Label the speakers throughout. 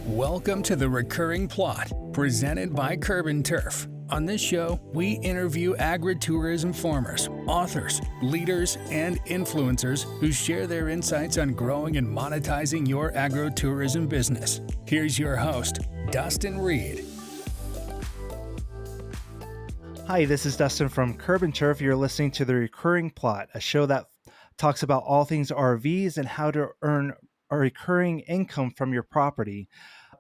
Speaker 1: Welcome to The Recurring Plot, presented by Curb and Turf. On this show, we interview agritourism farmers, authors, leaders, and influencers who share their insights on growing and monetizing your agritourism business. Here's your host, Dustin Reed.
Speaker 2: Hi, this is Dustin from Curb and Turf. You're listening to The Recurring Plot, a show that talks about all things RVs and how to earn a recurring income from your property.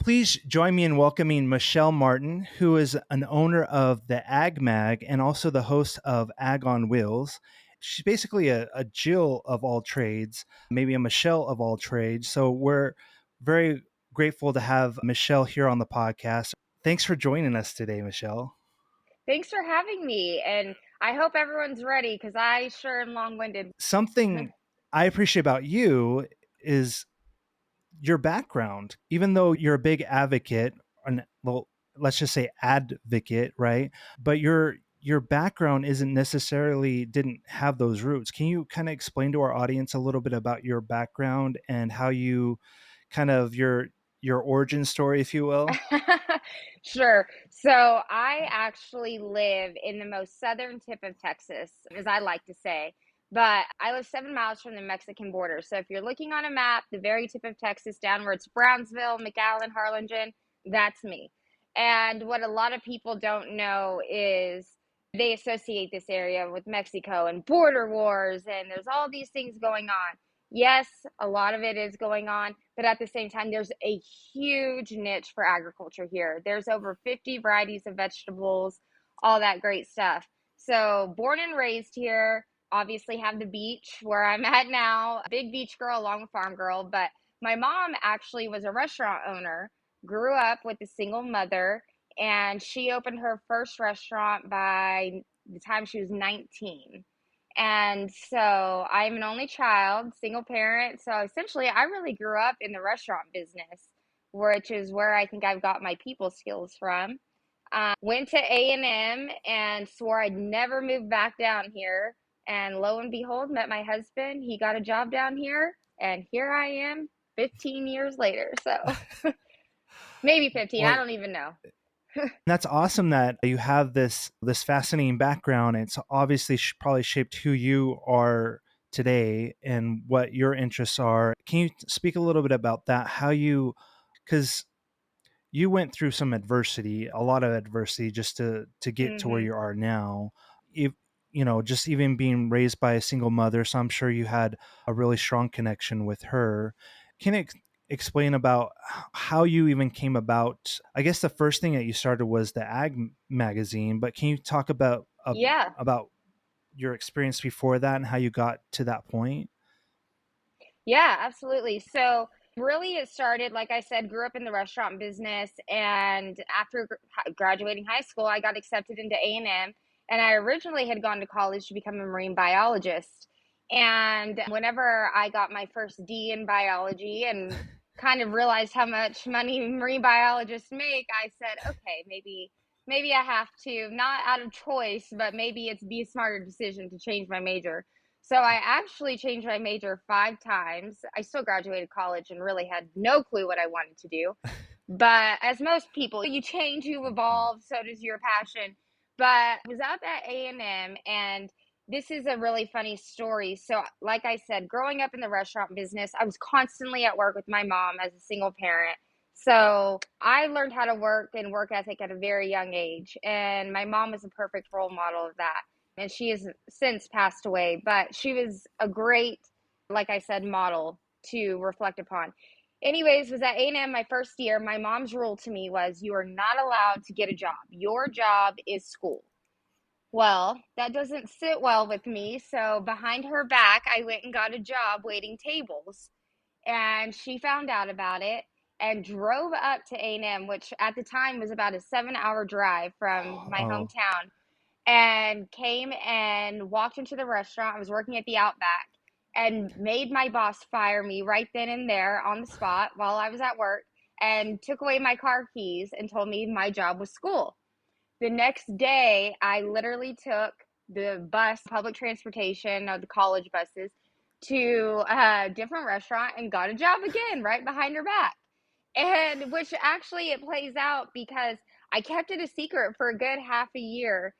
Speaker 2: Please join me in welcoming Michelle Martin, who is an owner of the Ag Mag and also the host of Ag on Wheels. She's basically a Jill of all trades, maybe a Michelle of all trades. So we're very grateful to have Michelle here on the podcast. Thanks for joining us today, Michelle.
Speaker 3: Thanks for having me, and I hope everyone's ready because I sure am long-winded.
Speaker 2: Something I appreciate about you is your background. Even though you're a big advocate, and well, let's just say advocate, right? But your background didn't have those roots. Can you kind of explain to our audience a little bit about your background and how you kind of your origin story, if you will?
Speaker 3: Sure. So I actually live in the most southern tip of Texas, as I like to say, but I live 7 miles from the Mexican border. So if you're looking on a map, the very tip of Texas downwards, Brownsville, McAllen, Harlingen, that's me. And what a lot of people don't know is they associate this area with Mexico and border wars, and there's all these things going on. Yes, a lot of it is going on, but at the same time, there's a huge niche for agriculture here. There's over 50 varieties of vegetables, all that great stuff. So born and raised here, obviously have the beach where I'm at now, a big beach girl along with farm girl, but my mom actually was a restaurant owner, grew up with a single mother, and she opened her first restaurant by the time she was 19. And so I'm an only child, single parent. So essentially, I really grew up in the restaurant business, which is where I think I've got my people skills from. Went to A&M and swore I'd never move back down here. And lo and behold, met my husband. He got a job down here. And here I am 15 years later. So maybe 15.
Speaker 2: Well,
Speaker 3: I don't even know.
Speaker 2: That's awesome that you have this fascinating background. It's obviously probably shaped who you are today and what your interests are. Can you speak a little bit about that? Because you went through some adversity, a lot of adversity, just to get to where you are now. If just even being raised by a single mother, so I'm sure you had a really strong connection with her. Can it explain about how you even came about? I guess the first thing that you started was the Ag magazine, but can you talk about your experience before that and how you got to that point?
Speaker 3: Yeah, absolutely. So really it started, like I said, grew up in the restaurant business, and after graduating high school, I got accepted into A&M, and I originally had gone to college to become a marine biologist. And whenever I got my first D in biology and kind of realized how much money marine biologists make, I said, okay, maybe I have to, not out of choice, but maybe it's be a smarter decision to change my major. So I actually changed my major 5 times. I still graduated college and really had no clue what I wanted to do. But as most people, you change, you evolve, so does your passion. But I was up at A&M, and this is a really funny story. So like I said, growing up in the restaurant business, I was constantly at work with my mom as a single parent. So I learned how to work and work ethic at a very young age. And my mom was a perfect role model of that. And she has since passed away, but she was a great, like I said, model to reflect upon. Anyways, was at A&M my first year. My mom's rule to me was, you are not allowed to get a job. Your job is school. Well, that doesn't sit well with me. So behind her back, I went and got a job waiting tables. And she found out about it and drove up to A&M, which at the time was about a 7-hour drive from my hometown, and came and walked into the restaurant. I was working at the Outback, and made my boss fire me right then and there on the spot while I was at work, and took away my car keys and told me my job was school. The next day, I literally took the bus, public transportation, the college buses, to a different restaurant and got a job again right behind her back. And which actually it plays out because I kept it a secret for a good half a year.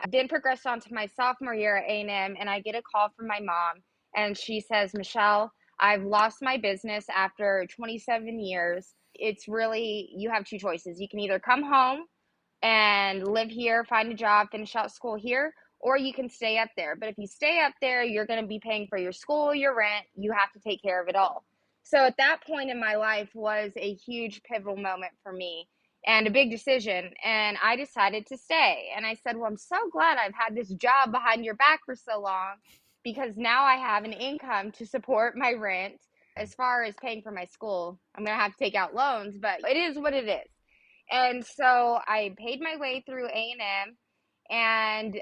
Speaker 3: Then progressed on to my sophomore year at A&M, and I get a call from my mom, and she says, Michelle, I've lost my business after 27 years. It's really, you have two choices. You can either come home and live here, find a job, finish out school here, or you can stay up there. But if you stay up there, you're going to be paying for your school, your rent. You have to take care of it all. So at that point in my life was a huge pivotal moment for me and a big decision. And I decided to stay. And I said, well, I'm so glad I've had this job behind your back for so long because now I have an income to support my rent. As far as paying for my school, I'm going to have to take out loans, but it is what it is. And so I paid my way through A&M, and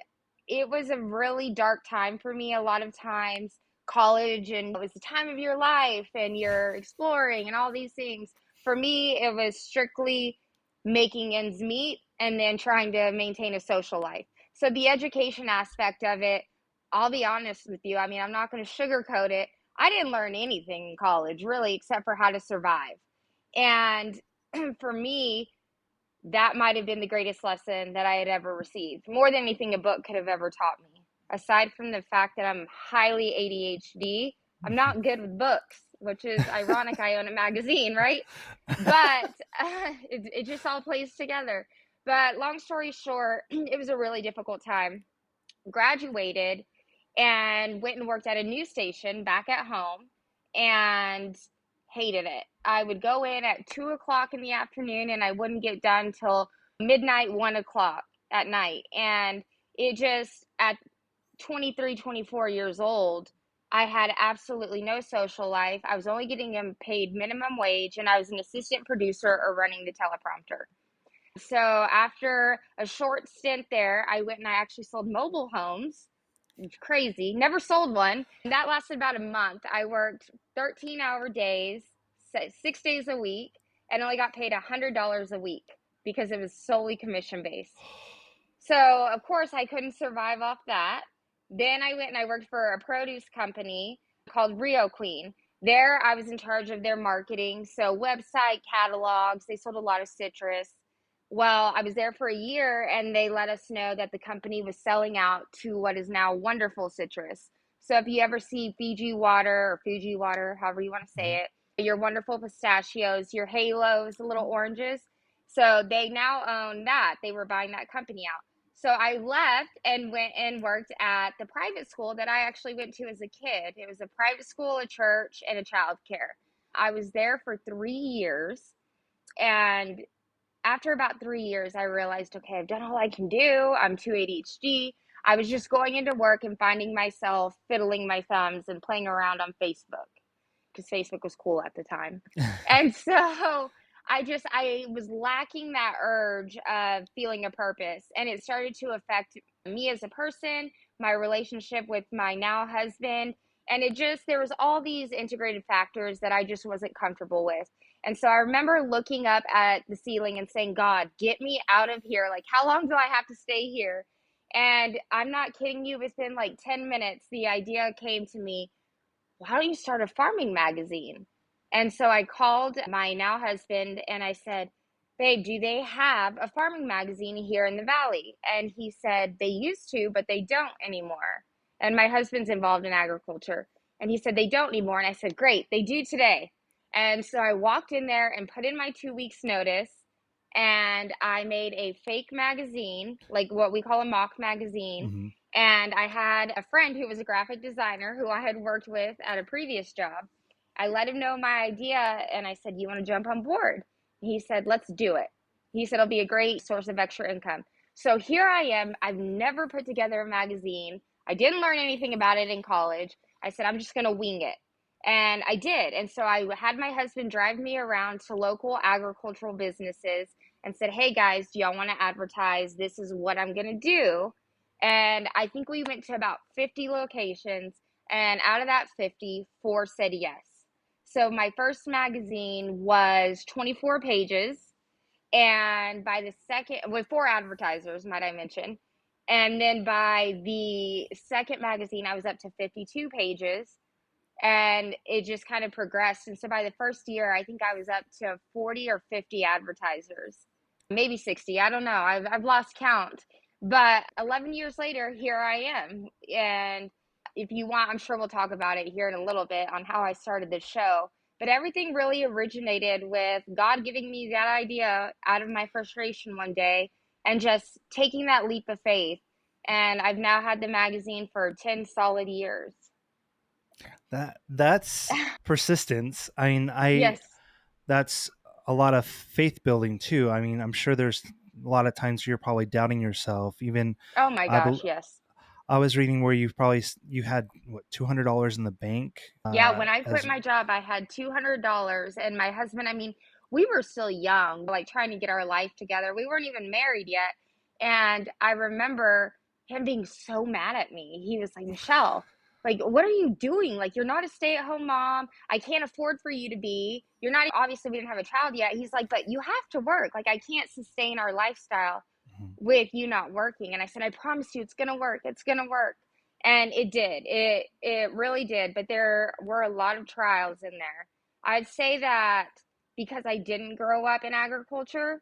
Speaker 3: it was a really dark time for me. A lot of times, college, and it was the time of your life, and you're exploring and all these things. For me, it was strictly making ends meet and then trying to maintain a social life. So the education aspect of it, I'll be honest with you. I mean, I'm not going to sugarcoat it. I didn't learn anything in college, really, except for how to survive. And for me, that might have been the greatest lesson that I had ever received, more than anything a book could have ever taught me. Aside from the fact that I'm highly ADHD, I'm not good with books, which is ironic. I own a magazine, right? But it just all plays together. But long story short, it was a really difficult time. Graduated and went and worked at a news station back at home and hated it. I would go in at 2 o'clock in the afternoon and I wouldn't get done till midnight, 1 o'clock at night. And it just, at 23, 24 years old, I had absolutely no social life. I was only getting paid minimum wage, and I was an assistant producer or running the teleprompter. So after a short stint there, I went and I actually sold mobile homes. Crazy. Never sold one. And that lasted about a month. I worked 13-hour days, 6 days a week, and only got paid $100 a week because it was solely commission based. So, of course, I couldn't survive off that. Then I went and I worked for a produce company called Rio Queen. There, I was in charge of their marketing. So, website, catalogs, they sold a lot of citrus. Well, I was there for a year and they let us know that the company was selling out to what is now Wonderful Citrus. So, if you ever see Fiji water or Fuji water, however you want to say it, your Wonderful pistachios, your halos, the little oranges. So, they now own that. They were buying that company out. So I left and went and worked at the private school that I actually went to as a kid. It was a private school, a church, and a child care. I was there for 3 years. And after about 3 years, I realized, okay, I've done all I can do. I'm too ADHD. I was just going into work and finding myself fiddling my thumbs and playing around on Facebook because Facebook was cool at the time. And so I was lacking that urge of feeling a purpose, and it started to affect me as a person, my relationship with my now husband, and there was all these integrated factors that I just wasn't comfortable with. And so I remember looking up at the ceiling and saying, God, get me out of here. Like, how long do I have to stay here? And I'm not kidding you, within like 10 minutes, the idea came to me, why don't you start a farming magazine? And so I called my now husband and I said, babe, do they have a farming magazine here in the Valley? And he said, they used to, but they don't anymore. And my husband's involved in agriculture. And he said, they don't anymore. And I said, great, they do today. And so I walked in there and put in my 2 weeks notice. And I made a fake magazine, like what we call a mock magazine.
Speaker 2: Mm-hmm.
Speaker 3: And I had a friend who was a graphic designer who I had worked with at a previous job. I let him know my idea and I said, you want to jump on board? He said, let's do it. He said, it'll be a great source of extra income. So here I am. I've never put together a magazine. I didn't learn anything about it in college. I said, I'm just going to wing it. And I did. And so I had my husband drive me around to local agricultural businesses and said, hey guys, do y'all want to advertise? This is what I'm going to do. And I think we went to about 50 locations. And out of that 50, 4 said yes. So my first magazine was 24 pages. And by the second, with 4 advertisers, might I mention. And then by the second magazine, I was up to 52 pages. And it just kind of progressed. And so by the first year, I think I was up to 40 or 50 advertisers, maybe 60. I don't know. I've lost count. But 11 years later, here I am. And if you want, I'm sure we'll talk about it here in a little bit on how I started the show. But everything really originated with God giving me that idea out of my frustration one day and just taking that leap of faith. And I've now had the magazine for 10 solid years.
Speaker 2: That's persistence. I mean,
Speaker 3: Yes.
Speaker 2: that's a lot of faith building too. I mean, I'm sure there's a lot of times you're probably doubting yourself. Even
Speaker 3: Oh my
Speaker 2: I,
Speaker 3: gosh, yes.
Speaker 2: I was reading where you had what, $200 in the bank.
Speaker 3: Yeah, when I quit
Speaker 2: As
Speaker 3: my job, I had $200, and my husband, I mean, we were still young, like trying to get our life together. We weren't even married yet. And I remember him being so mad at me. He was like, Michelle, like, what are you doing? Like, you're not a stay-at-home mom. I can't afford for you to be. You're not, obviously, we didn't have a child yet. He's like, but you have to work. Like, I can't sustain our lifestyle with you not working. And I said, I promise you, it's going to work. It's going to work. And it did. It really did. But there were a lot of trials in there. I'd say that because I didn't grow up in agriculture,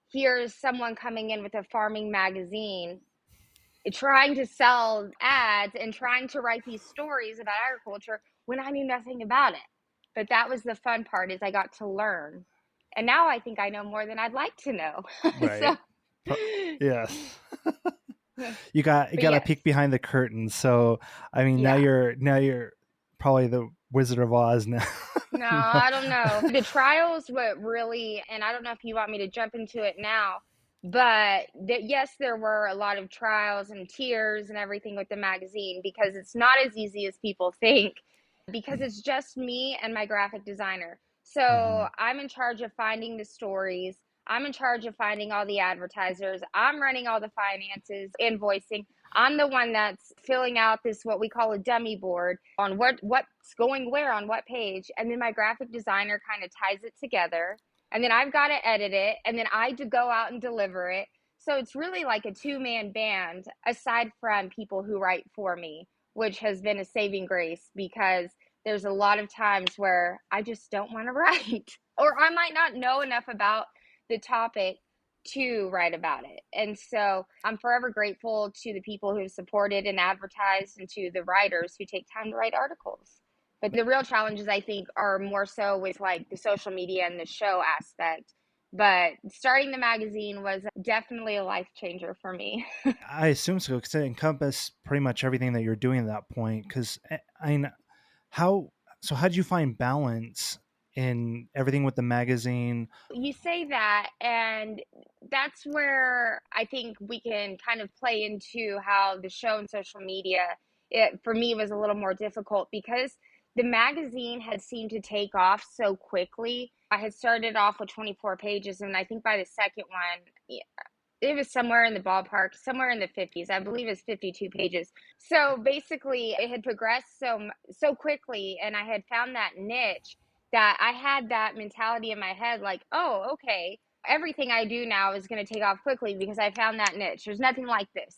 Speaker 3: here's someone coming in with a farming magazine trying to sell ads and trying to write these stories about agriculture when I knew nothing about it. But that was the fun part, is I got to learn. And now I think I know more than I'd like to know.
Speaker 2: right.
Speaker 3: So
Speaker 2: Yes.
Speaker 3: but
Speaker 2: You got to
Speaker 3: yes.
Speaker 2: peek behind the curtain. So, I mean,
Speaker 3: Yeah.
Speaker 2: now you're probably the Wizard of Oz now.
Speaker 3: No,
Speaker 2: No.
Speaker 3: I don't know. The trials, what really, and I don't know if you want me to jump into it now, but yes, there were a lot of trials and tears and everything with the magazine, because it's not as easy as people think, because it's just me and my graphic designer. So
Speaker 2: Mhm.
Speaker 3: I'm in charge of finding the stories. I'm in charge of finding all the advertisers. I'm running all the finances, invoicing. I'm the one that's filling out this, what we call a dummy board, on what's going where on what page. And then my graphic designer kind of ties it together. And then I've got to edit it. And then I do go out and deliver it. So it's really like a two-man band, aside from people who write for me, which has been a saving grace, because there's a lot of times where I just don't want to write, or I might not know enough about the topic to write about it. And so I'm forever grateful to the people who have supported and advertised, and to the writers who take time to write articles. But the real challenges, I think, are more so with like the social media and the show aspect. But starting the magazine was definitely a life changer for me.
Speaker 2: I assume so, because it encompassed pretty much everything that you're doing at that point. Because I mean, how how did you find balance in everything with the magazine?
Speaker 3: You say that, and that's where I think we can kind of play into how the show and social media, it for me was a little more difficult, because the magazine had seemed to take off so quickly. I had started off with 24 pages, and I think by the second one, it was somewhere in the ballpark, somewhere in the 50s. I believe it's 52 pages. So basically, it had progressed so quickly, and I had found that niche, that I had that mentality in my head, like, oh, okay, everything I do now is going to take off quickly because I found that niche. There's nothing like this.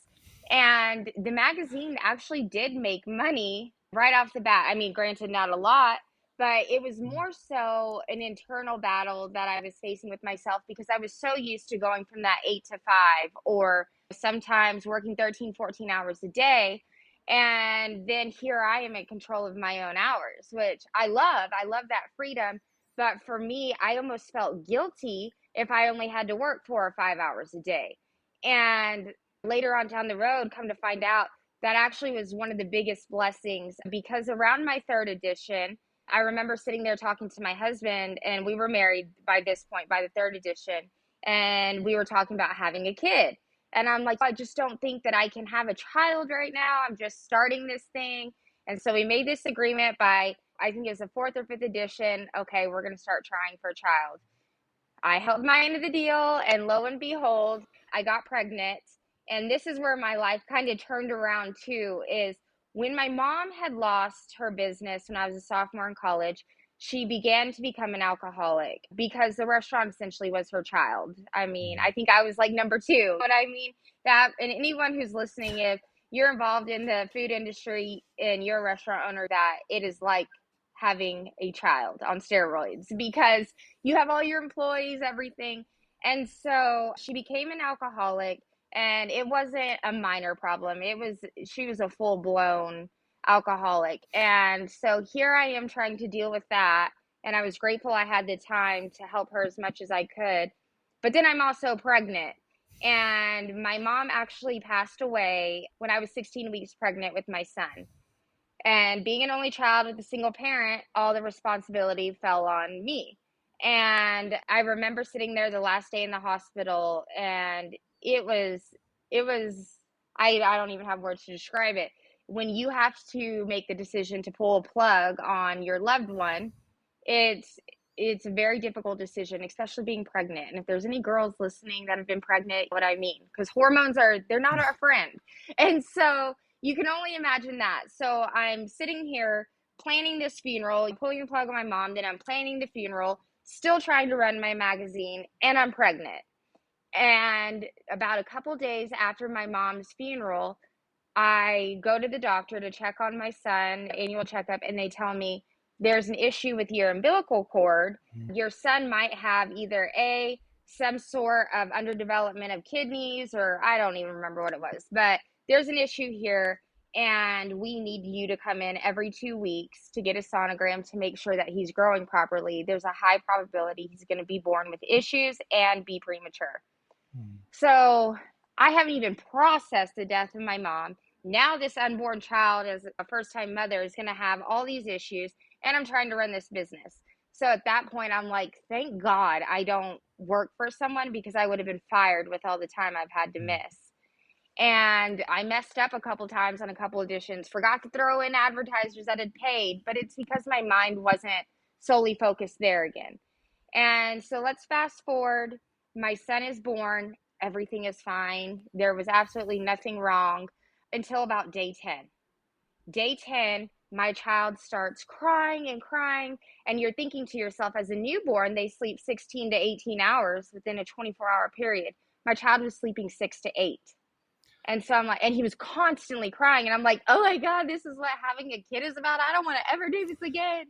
Speaker 3: And the magazine actually did make money right off the bat. I mean, granted, not a lot, but it was more so an internal battle that I was facing with myself, because I was so used to going from that 8 to 5, or sometimes working 13, 14 hours a day. And then here I am in control of my own hours, which I love. I love that freedom. But for me, I almost felt guilty if I only had to work 4 or 5 hours a day. And later on down the road, come to find out, that actually was one of the biggest blessings, because around my third edition, I remember sitting there talking to my husband, and we were married by this point, by the third edition, and we were talking about having a kid. And I'm like, I just don't think that I can have a child right now. I'm just starting this thing. And so we made this agreement by, I think it was the fourth or fifth edition. Okay, we're going to start trying for a child. I held my end of the deal, and lo and behold, I got pregnant. And this is where my life kind of turned around too, is when my mom had lost her business when I was a sophomore in college, she began to become an alcoholic, because the restaurant essentially was her child. I mean, I think I was like number two. But I mean, that, and anyone who's listening, you're involved in the food industry and you're a restaurant owner, that it is like having a child on steroids because you have all your employees, everything. And so she became an alcoholic, and it wasn't a minor problem. She was a full blown alcoholic. And so here I am trying to deal with that. And I was grateful I had the time to help her as much as I could. But then I'm also pregnant. And my mom actually passed away when I was 16 weeks pregnant with my son. And being an only child with a single parent, all the responsibility fell on me. And I remember sitting there the last day in the hospital, and it was I don't even have words to describe it. When you have to make the decision to pull a plug on your loved one, it's it's a very difficult decision, especially being pregnant. And if there's any girls listening that have been pregnant, what I mean, because hormones they're not our friend. And so you can only imagine that. So I'm sitting here planning this funeral, pulling the plug on my mom, then I'm planning the funeral, still trying to run my magazine, and I'm pregnant. And about a couple days after my mom's funeral, I go to the doctor to check on my son, annual checkup, and they tell me there's an issue with your umbilical cord. Your son might have either some sort of underdevelopment of kidneys, or I don't even remember what it was, but there's an issue here, and we need you to come in every 2 weeks to get a sonogram to make sure that he's growing properly. There's a high probability he's going to be born with issues and be premature. So I haven't even processed the death of my mom. Now this unborn child, as a first-time mother, is going to have all these issues, and I'm trying to run this business. So at that point, I'm like, thank God I don't work for someone, because I would have been fired with all the time I've had to miss. And I messed up a couple times on a couple editions, forgot to throw in advertisers that had paid, but it's because my mind wasn't solely focused there again. And so let's fast forward. My son is born. Everything is fine. There was absolutely nothing wrong until about day 10. Day 10, my child starts crying and crying. And you're thinking to yourself, as a newborn, they sleep 16 to 18 hours within a 24-hour period. My child was sleeping 6 to 8. And so I'm like, and he was constantly crying. And I'm like, oh my God, this is what having a kid is about. I don't want to ever do this again.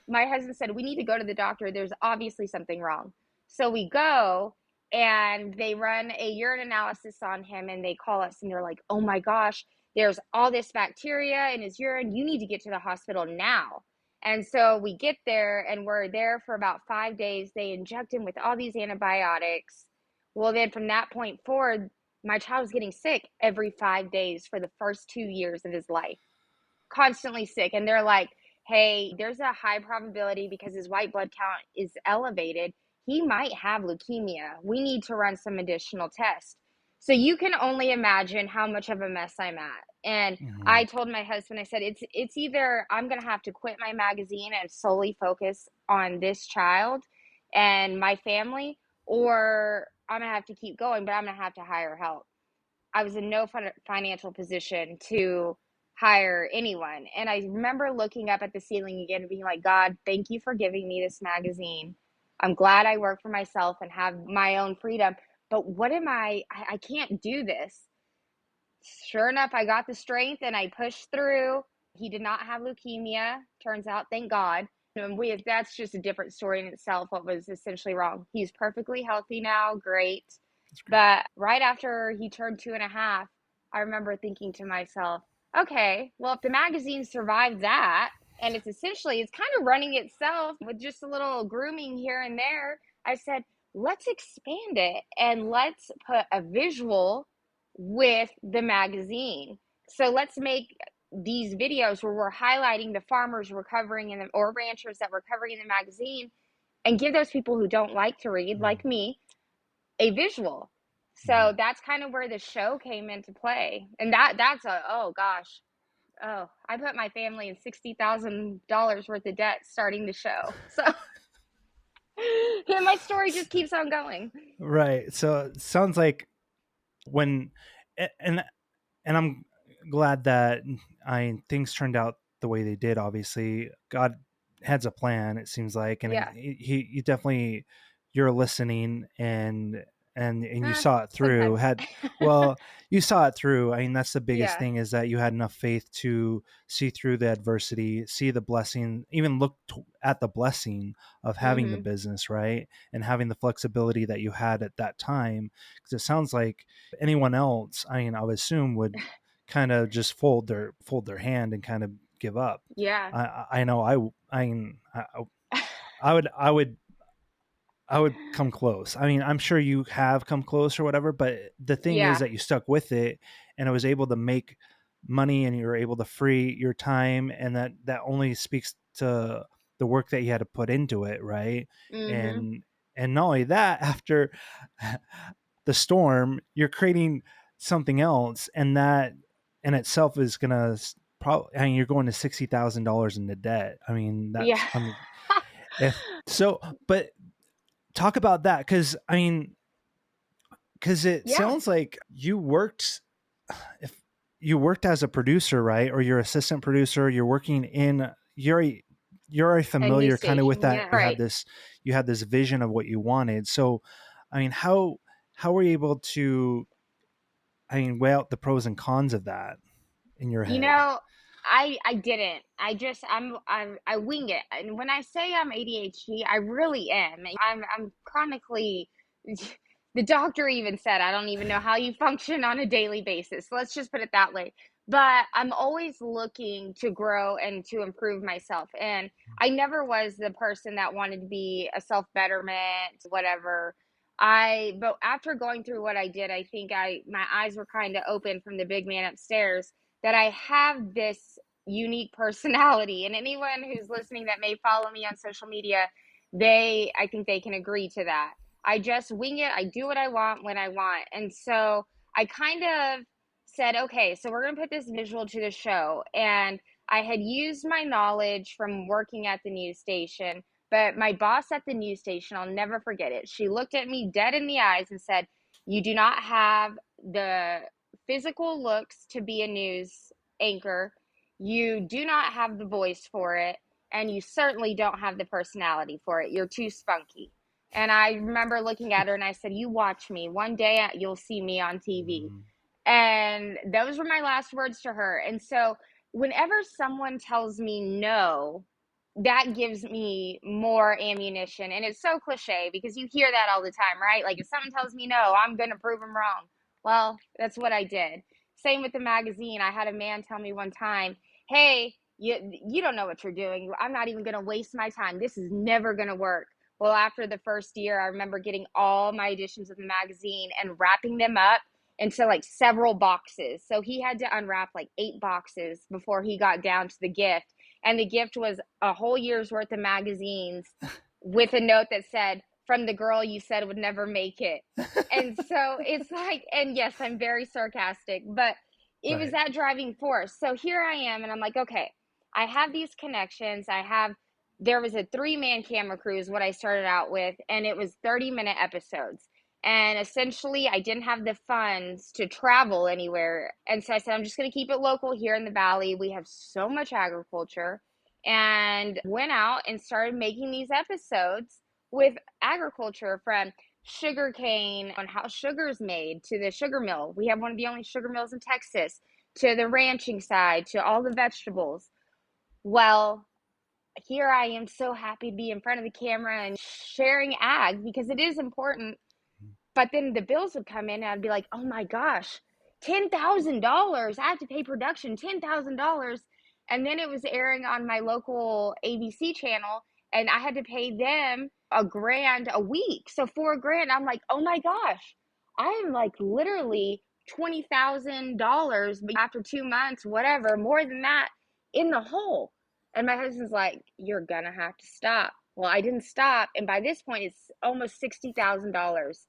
Speaker 3: My husband said, we need to go to the doctor. There's obviously something wrong. So we go, and they run a urine analysis on him, and they call us, and they're like, oh my gosh, there's all this bacteria in his urine. You need to get to the hospital now. And so we get there, and we're there for about 5 days. They inject him with all these antibiotics. Well, then from that point forward, my child was getting sick every 5 days for the first 2 years of his life, constantly sick. And they're like, hey, there's a high probability, because his white blood count is elevated, he might have leukemia. We need to run some additional tests. So you can only imagine how much of a mess I'm at. And I told my husband, I said, it's either I'm going to have to quit my magazine and solely focus on this child and my family, or I'm going to have to keep going, but I'm going to have to hire help. I was in no financial position to hire anyone. And I remember looking up at the ceiling again and being like, God, thank you for giving me this magazine. I'm glad I work for myself and have my own freedom. But what am I can't do this. Sure enough, I got the strength and I pushed through. He did not have leukemia, turns out, thank God. And that's just a different story in itself, what was essentially wrong. He's perfectly healthy now, great. But right after he turned 2.5, I remember thinking to myself, okay, well, if the magazine survived that, and it's kind of running itself with just a little grooming here and there, I said, let's expand it and let's put a visual with the magazine. So let's make these videos where we're highlighting the farmers we're covering or ranchers that we're covering in the magazine, and give those people who don't like to read, like me, a visual. So that's kind of where the show came into play. And oh gosh. Oh, I put my family in $60,000 worth of debt starting the show. So my story just keeps on going.
Speaker 2: Right. So it sounds like when, and I'm glad that things turned out the way they did. Obviously, God has a plan, it seems like, and
Speaker 3: Yeah.
Speaker 2: he definitely, you're listening, and and you saw it through.
Speaker 3: Sometimes.
Speaker 2: Had well, you saw it through. I mean, that's the biggest
Speaker 3: Yeah.
Speaker 2: thing, is that you had enough faith to see through the adversity, see the blessing, even look at the blessing of having the
Speaker 3: Mhm.
Speaker 2: business, right? And having the flexibility that you had at that time. Because it sounds like anyone else, I mean, I would assume, would kind of just fold their hand and kind of give up.
Speaker 3: Yeah.
Speaker 2: I know I mean, I would I would come close. I mean, I'm sure you have come close or whatever, but the thing is
Speaker 3: Yeah.
Speaker 2: that you stuck with it, and it was able to make money, and you were able to free your time, and that only speaks to the work that you had to put into it, right?
Speaker 3: Mhm.
Speaker 2: And not only that, after the storm, you're creating something else, and that in itself is gonna probably, I mean, you're going to $60,000 into debt. I mean,
Speaker 3: Yeah.
Speaker 2: that's, I mean, if so, but talk about that, because I mean, because it
Speaker 3: Yeah.
Speaker 2: sounds like you worked, if you worked as a producer, right, or you're assistant producer, you're working in, you're already
Speaker 3: A news
Speaker 2: familiar kind of with
Speaker 3: station.
Speaker 2: that.
Speaker 3: Yeah. Right.
Speaker 2: You had this vision of what you wanted. So I mean, how were you able to, I mean, weigh out the pros and cons of that in your
Speaker 3: You
Speaker 2: head?
Speaker 3: know, I didn't. I wing it. And when I say I'm ADHD, I really am. I'm chronically the doctor even said I don't even know how you function on a daily basis. Let's just put it that way. But I'm always looking to grow and to improve myself. And I never was the person that wanted to be a self-betterment, whatever. But after going through what I did, I think my eyes were kind of open from the big man upstairs that I have this unique personality. And anyone who's listening that may follow me on social media, I think they can agree to that. I just wing it. I do what I want when I want. And so I kind of said, okay, so we're going to put this visual to the show. And I had used my knowledge from working at the news station, but my boss at the news station, I'll never forget it. She looked at me dead in the eyes and said, "You do not have the physical looks to be a news anchor. You do not have the voice for it, and you certainly don't have the personality for it. You're too spunky." And I remember looking at her and I said, "You watch me. One day you'll see me on TV."
Speaker 2: Mm,
Speaker 3: And those were my last words to her. And so whenever someone tells me no, that gives me more ammunition. And it's so cliche because you hear that all the time, right? Like if someone tells me no, I'm going to prove them wrong. Well, that's what I did. Same with the magazine. I had a man tell me one time, "Hey, you don't know what you're doing. I'm not even going to waste my time. This is never going to work." Well, after the first year, I remember getting all my editions of the magazine and wrapping them up into like several boxes. So he had to unwrap like 8 boxes before he got down to the gift. And the gift was a whole year's worth of magazines with a note that said, "From the girl you said would never make it." And so it's like, and yes, I'm very sarcastic, but it was
Speaker 2: right.
Speaker 3: that driving force. So here I am, and I'm like, okay, I have these connections. There was a 3-man camera crew, is what I started out with, and it was 30-minute episodes. And essentially, I didn't have the funds to travel anywhere. And so I said, I'm just going to keep it local here in the valley. We have so much agriculture. And went out and started making these episodes with agriculture, from sugarcane on how sugar is made to the sugar mill. We have one of the only sugar mills in Texas, to the ranching side, to all the vegetables. Well, here I am, so happy to be in front of the camera and sharing ag because it is important. But then the bills would come in and I'd be like, "Oh my gosh, $10,000. I have to pay production $10,000." And then it was airing on my local ABC channel and I had to pay them $1,000 a week. So 4 grand, I'm like, "Oh my gosh, I am like literally $20,000 after 2 months, whatever, more than that, in the hole." And my husband's like, "You're gonna have to stop." Well, I didn't stop. And by this point, it's almost $60,000.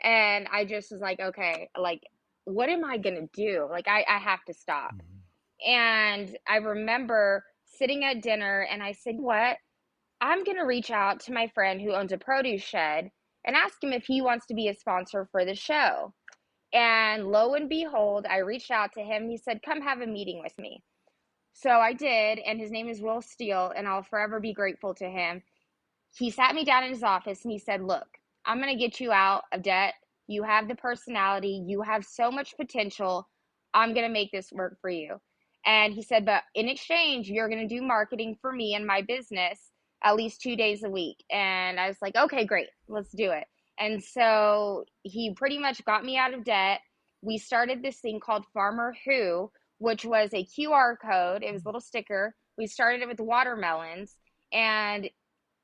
Speaker 3: And I just was like, okay, like, what am I going to do? Like, I have to stop.
Speaker 2: Mhm.
Speaker 3: And I remember sitting at dinner and I said, "What? I'm going to reach out to my friend who owns a produce shed and ask him if he wants to be a sponsor for the show." And lo and behold, I reached out to him. He said, "Come have a meeting with me." So I did. And his name is Will Steele, and I'll forever be grateful to him. He sat me down in his office and he said, "Look, I'm going to get you out of debt." You have the personality. You have so much potential. I'm going to make this work for you. And he said, but in exchange, you're going to do marketing for me and my business at least 2 days a week. And I was like, okay, great, let's do it. And so he pretty much got me out of debt. We started this thing called Farmer Who, which was a QR code. It was a little sticker. We started it with watermelons. And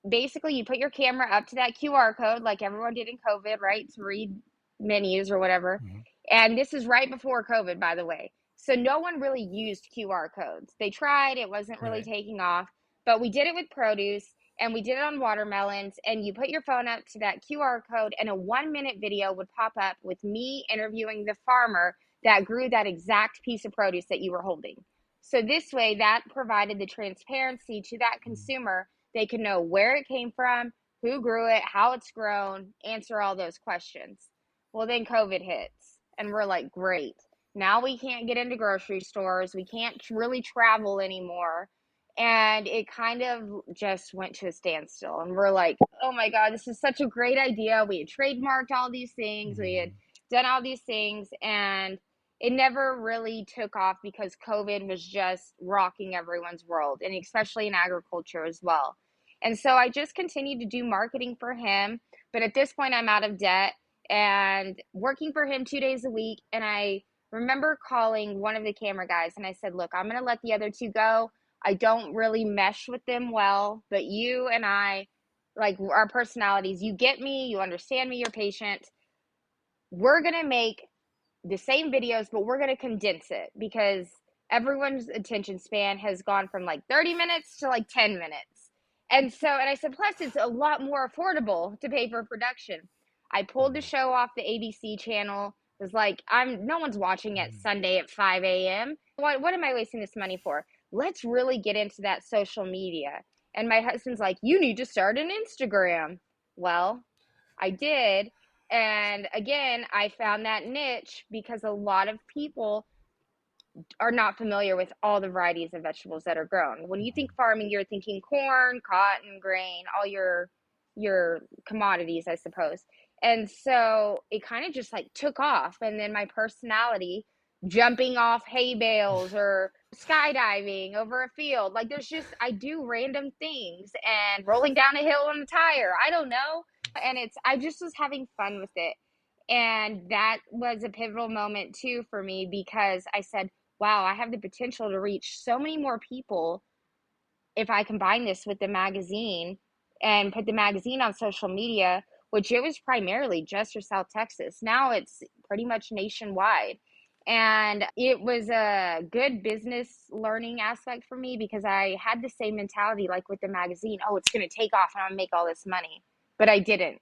Speaker 3: basically, you put your camera up to that QR code like everyone did in COVID, right? To read menus or whatever.
Speaker 2: Mhm.
Speaker 3: And this is right before COVID, by the way. So no one really used QR codes. They tried, it wasn't really
Speaker 2: Right.
Speaker 3: taking off, but we did it with produce and we did it on watermelons. And you put your phone up to that QR code, and a 1 minute video would pop up with me interviewing the farmer that grew that exact piece of produce that you were holding. So this way, that provided the transparency to that consumer. They could know where it came from, who grew it, how it's grown, answer all those questions. Well, then COVID hits, and we're like, great. Now we can't get into grocery stores. We can't really travel anymore. And it kind of just went to a standstill. And we're like, oh my God, this is such a great idea. We had trademarked all these things, we had
Speaker 2: Mhm.
Speaker 3: done all these things, and it never really took off because COVID was just rocking everyone's world, and especially in agriculture as well. And so I just continued to do marketing for him. But at this point, I'm out of debt and working for him 2 days a week. And I remember calling one of the camera guys and I said, look, I'm going to let the other two go. I don't really mesh with them well, but you and I, like our personalities, you get me, you understand me, you're patient. We're going to make the same videos, but we're going to condense it because everyone's attention span has gone from like 30 minutes to like 10 minutes. And so, and I said, plus it's a lot more affordable to pay for production. I pulled the
Speaker 2: Mhm.
Speaker 3: show off the ABC channel. It was like, no one's watching it
Speaker 2: Mhm.
Speaker 3: Sunday at 5 a.m. What am I wasting this money for? Let's really get into that social media. And my husband's like, you need to start an Instagram. Well, I did. And again, I found that niche because a lot of people are not familiar with all the varieties of vegetables that are grown. When you think
Speaker 2: Mhm.
Speaker 3: farming, you're thinking corn, cotton, grain, all your commodities, I suppose. And so it kind of just like took off. And then my personality, jumping off hay bales or skydiving over a field, like there's just I do random things and rolling down a hill on a tire. I don't know. And I just was having fun with it. And that was a pivotal moment too for me because I said, wow, I have the potential to reach so many more people if I combine this with the magazine and put the magazine on social media, which it was primarily just for South Texas. Now it's pretty much nationwide. And it was a good business learning aspect for me because I had the same mentality like with the magazine. Oh, it's going to take off and I'm going to make all this money. But I didn't.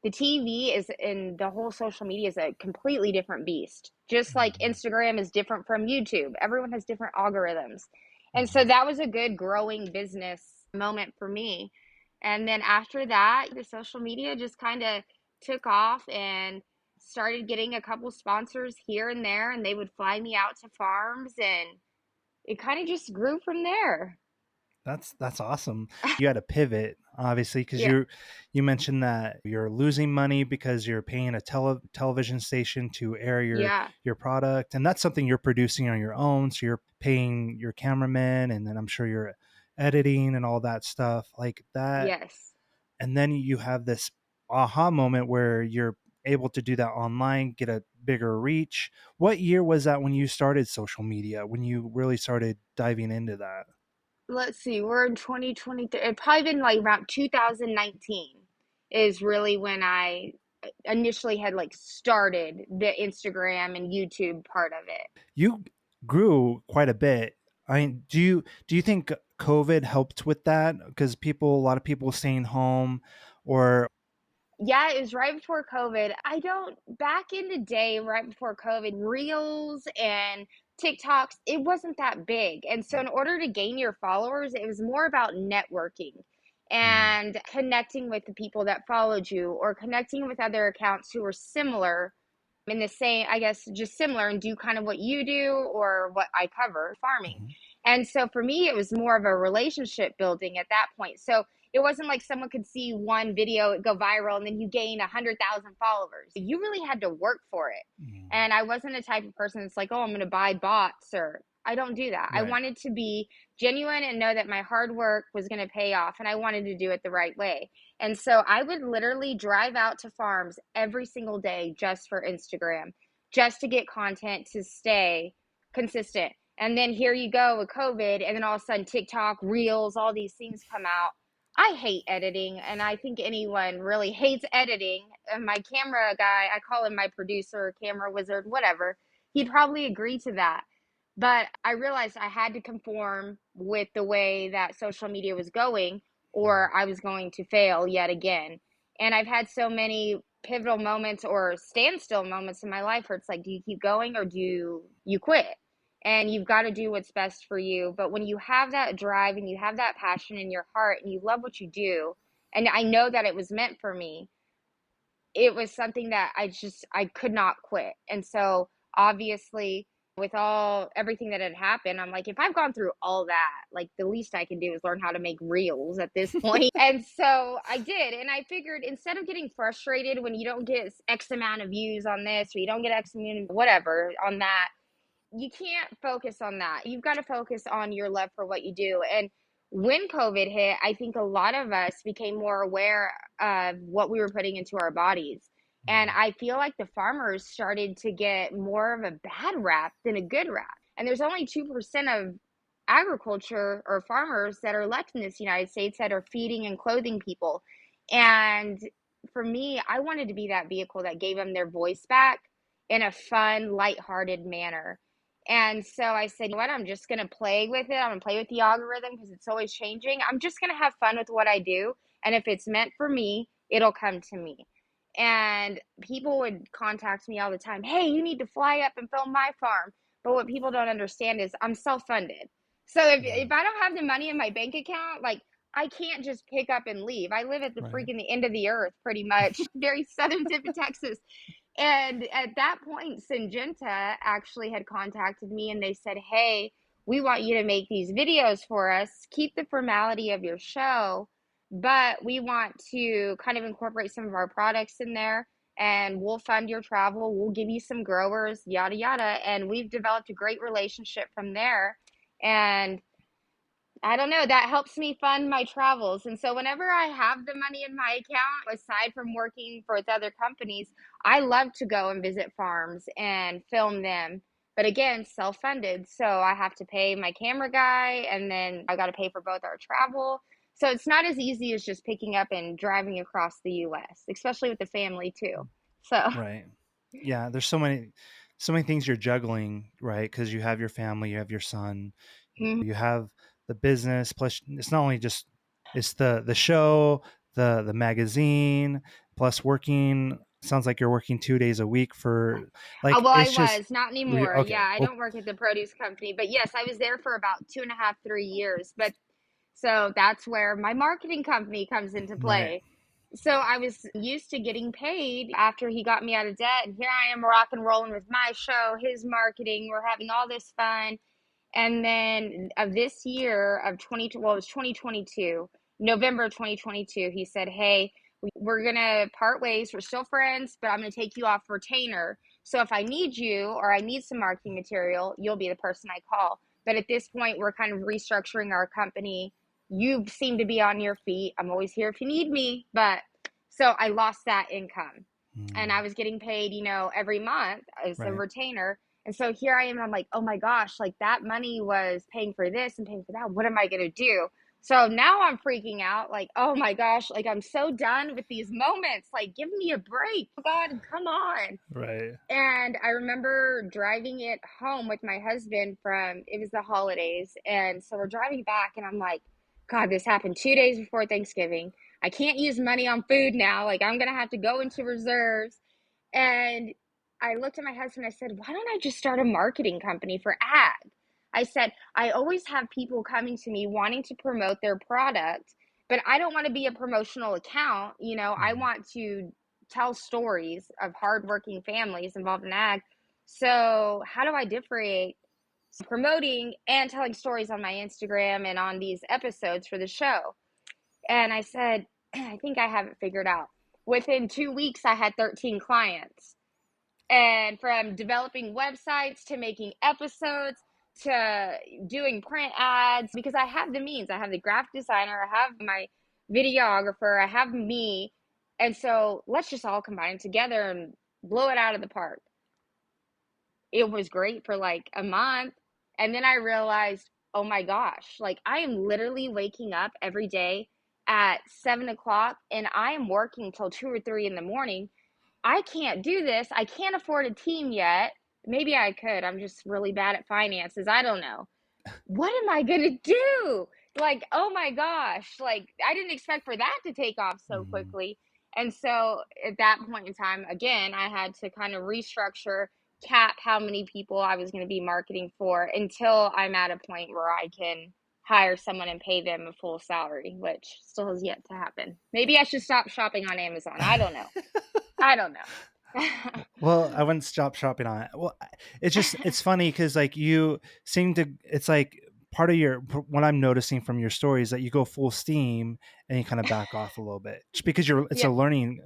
Speaker 3: The TV is in the whole social media is a completely different beast. Just like
Speaker 2: Mhm.
Speaker 3: Instagram is different from YouTube. Everyone has different algorithms. And so
Speaker 2: Mhm.
Speaker 3: that was a good growing business moment for me. And then after that, the social media just kind of took off and started getting a couple sponsors here and there, and they would fly me out to farms, and it kind of just grew from there.
Speaker 2: That's awesome. You had to pivot, obviously, because
Speaker 3: Yeah.
Speaker 2: you mentioned that you're losing money because you're paying a television station to air
Speaker 3: Yeah.
Speaker 2: your product, and that's something you're producing on your own. So you're paying your cameraman, and then I'm sure you're editing and all that stuff like that.
Speaker 3: Yes.
Speaker 2: And then you have this aha moment where you're able to do that online, get a bigger reach. What year was that when you started social media? When you really started diving into that?
Speaker 3: Let's see, we're in 2023. It probably been like around 2019 is really when I initially had like started the Instagram and YouTube part of it.
Speaker 2: You grew quite a bit. I mean, do you think COVID helped with that? Because a lot of people staying home, or
Speaker 3: Yeah, it was right before COVID. I don't, back in the day, right before COVID, Reels and TikToks, it wasn't that big. And so, in order to gain your followers, it was more about networking
Speaker 2: Mm,
Speaker 3: and connecting with the people that followed you or connecting with other accounts who were similar in the same, I guess, just similar and do kind of what you do or what I cover, farming.
Speaker 2: mhm,
Speaker 3: And so for me, it was more of a relationship building at that point. So It wasn't like someone could see one video go viral and then you gain 100,000 followers. You really had to work for it.
Speaker 2: Mm.
Speaker 3: And I wasn't a type of person that's like, oh, I'm going to buy bots, or I don't do that. I
Speaker 2: Right.
Speaker 3: wanted to be genuine and know that my hard work was going to pay off, and I wanted to do it the right way. And so I would literally drive out to farms every single day just for Instagram, just to get content to stay consistent. And then here you go with COVID, and then all of a sudden TikTok, Reels, all these things come out. I hate editing, and I think anyone really hates editing. And my camera guy, I call him my producer, camera wizard, whatever, he'd probably agree to that. But I realized I had to conform with the way that social media was going, or I was going to fail yet again. And I've had so many pivotal moments or standstill moments in my life where it's like, do you keep going or do you quit? And you've got to do what's best for you. But when you have that drive and you have that passion in your heart and you love what you do, and I know that it was meant for me, it was something that I could not quit. And so obviously, with everything that had happened, I'm like, if I've gone through all that, like, the least I can do is learn how to make reels at this point. And so I did. And I figured, instead of getting frustrated when you don't get X amount of views on this, or you don't get X amount, whatever, on that, you can't focus on that. You've got to focus on your love for what you do. And when COVID hit, I think a lot of us became more aware of what we were putting into our bodies. And I feel like the farmers started to get more of a bad rap than a good rap. And there's only 2% of agriculture or farmers that are left in this United States that are feeding and clothing people. And for me, I wanted to be that vehicle that gave them their voice back in a fun, lighthearted manner. And so I said, you know what, I'm just going to play with it. I'm going to play with the algorithm because it's always changing. I'm just going to have fun with what I do. And if it's meant for me, it'll come to me. And people would contact me all the time. Hey, you need to fly up and film my farm. But what people don't understand is I'm self-funded. So if I don't have the money in my bank account, like, I can't just pick up and leave. I live at the freaking the end of the earth, pretty much, very southern tip of Texas. And at that point, Syngenta actually had contacted me and they said, hey, we want you to make these videos for us. Keep the formality of your show, but we want to kind of incorporate some of our products in there, and we'll fund your travel. We'll give you some growers, yada, yada. And we've developed a great relationship from there. And I don't know, that helps me fund my travels. And so whenever I have the money in my account, aside from working for other companies, I love to go and visit farms and film them. But again, self-funded. So I have to pay my camera guy, and then I got to pay for both our travel. So it's not as easy as just picking up and driving across the US, especially with the family too. So
Speaker 2: Right. Yeah, there's so many things you're juggling, right? Because you have your family, you have your son, you have the business, plus it's not only just, it's the show, the magazine, plus working. Sounds like you're working 2 days a week for, like,
Speaker 3: well, I
Speaker 2: it's just
Speaker 3: was not anymore.
Speaker 2: okay.
Speaker 3: Yeah, I don't work at the produce company, but yes, I was there for about 2.5, 3 years. But so that's where my marketing company comes into
Speaker 2: Right.
Speaker 3: play. So I was used to getting paid after he got me out of debt. And here I am, rock and rolling with my show, his marketing. We're having all this fun. And then of this year of it was 2022, November 2022, he said, hey, we're going to part ways. We're still friends, but I'm going to take you off retainer. So if I need you or I need some marketing material, you'll be the person I call. But at this point, we're kind of restructuring our company. You seem to be on your feet. I'm always here if you need me. But so I lost that income, and I was getting paid, every month as a retainer. And so here I am, and I'm like, oh my gosh, like, that money was paying for this and paying for that. What am I going to do? So now I'm freaking out, like, oh my gosh, like, I'm so done with these moments. Like, give me a break. Oh God, come on.
Speaker 2: Right.
Speaker 3: And I remember driving it home with my husband it was the holidays. And so we're driving back, and I'm like, God, this happened 2 days before Thanksgiving. I can't use money on food now. Like, I'm going to have to go into reserves. And I looked at my husband. I said, why don't I just start a marketing company for ag? I said, I always have people coming to me wanting to promote their product, but I don't want to be a promotional account. I want to tell stories of hardworking families involved in ag. So how do I differentiate promoting and telling stories on my Instagram and on these episodes for the show? And I said, I think I have it figured out. Within 2 weeks, I had 13 clients. And from developing websites to making episodes to doing print ads, because I have the means. I have the graphic designer, I have my videographer, I have me. And so let's just all combine together and blow it out of the park. It was great for like a month. And then I realized, oh my gosh, like I am literally waking up every day at 7 o'clock and I am working till 2 or 3 in the morning. I can't do this. I can't afford a team yet. Maybe I could. I'm just really bad at finances. I don't know. What am I going to do? Like, oh my gosh. Like, I didn't expect for that to take off so
Speaker 2: Mhm.
Speaker 3: quickly. And so at that point in time, again, I had to kind of restructure, cap how many people I was going to be marketing for until I'm at a point where I can hire someone and pay them a full salary, which still has yet to happen. Maybe I should stop shopping on Amazon. I don't know. I don't know.
Speaker 2: Well, I wouldn't stop shopping on it. Well, it's funny because like you seem to, it's like part of your, what I'm noticing from your story is that you go full steam and you kind of back off a little bit. It's because
Speaker 3: Yeah,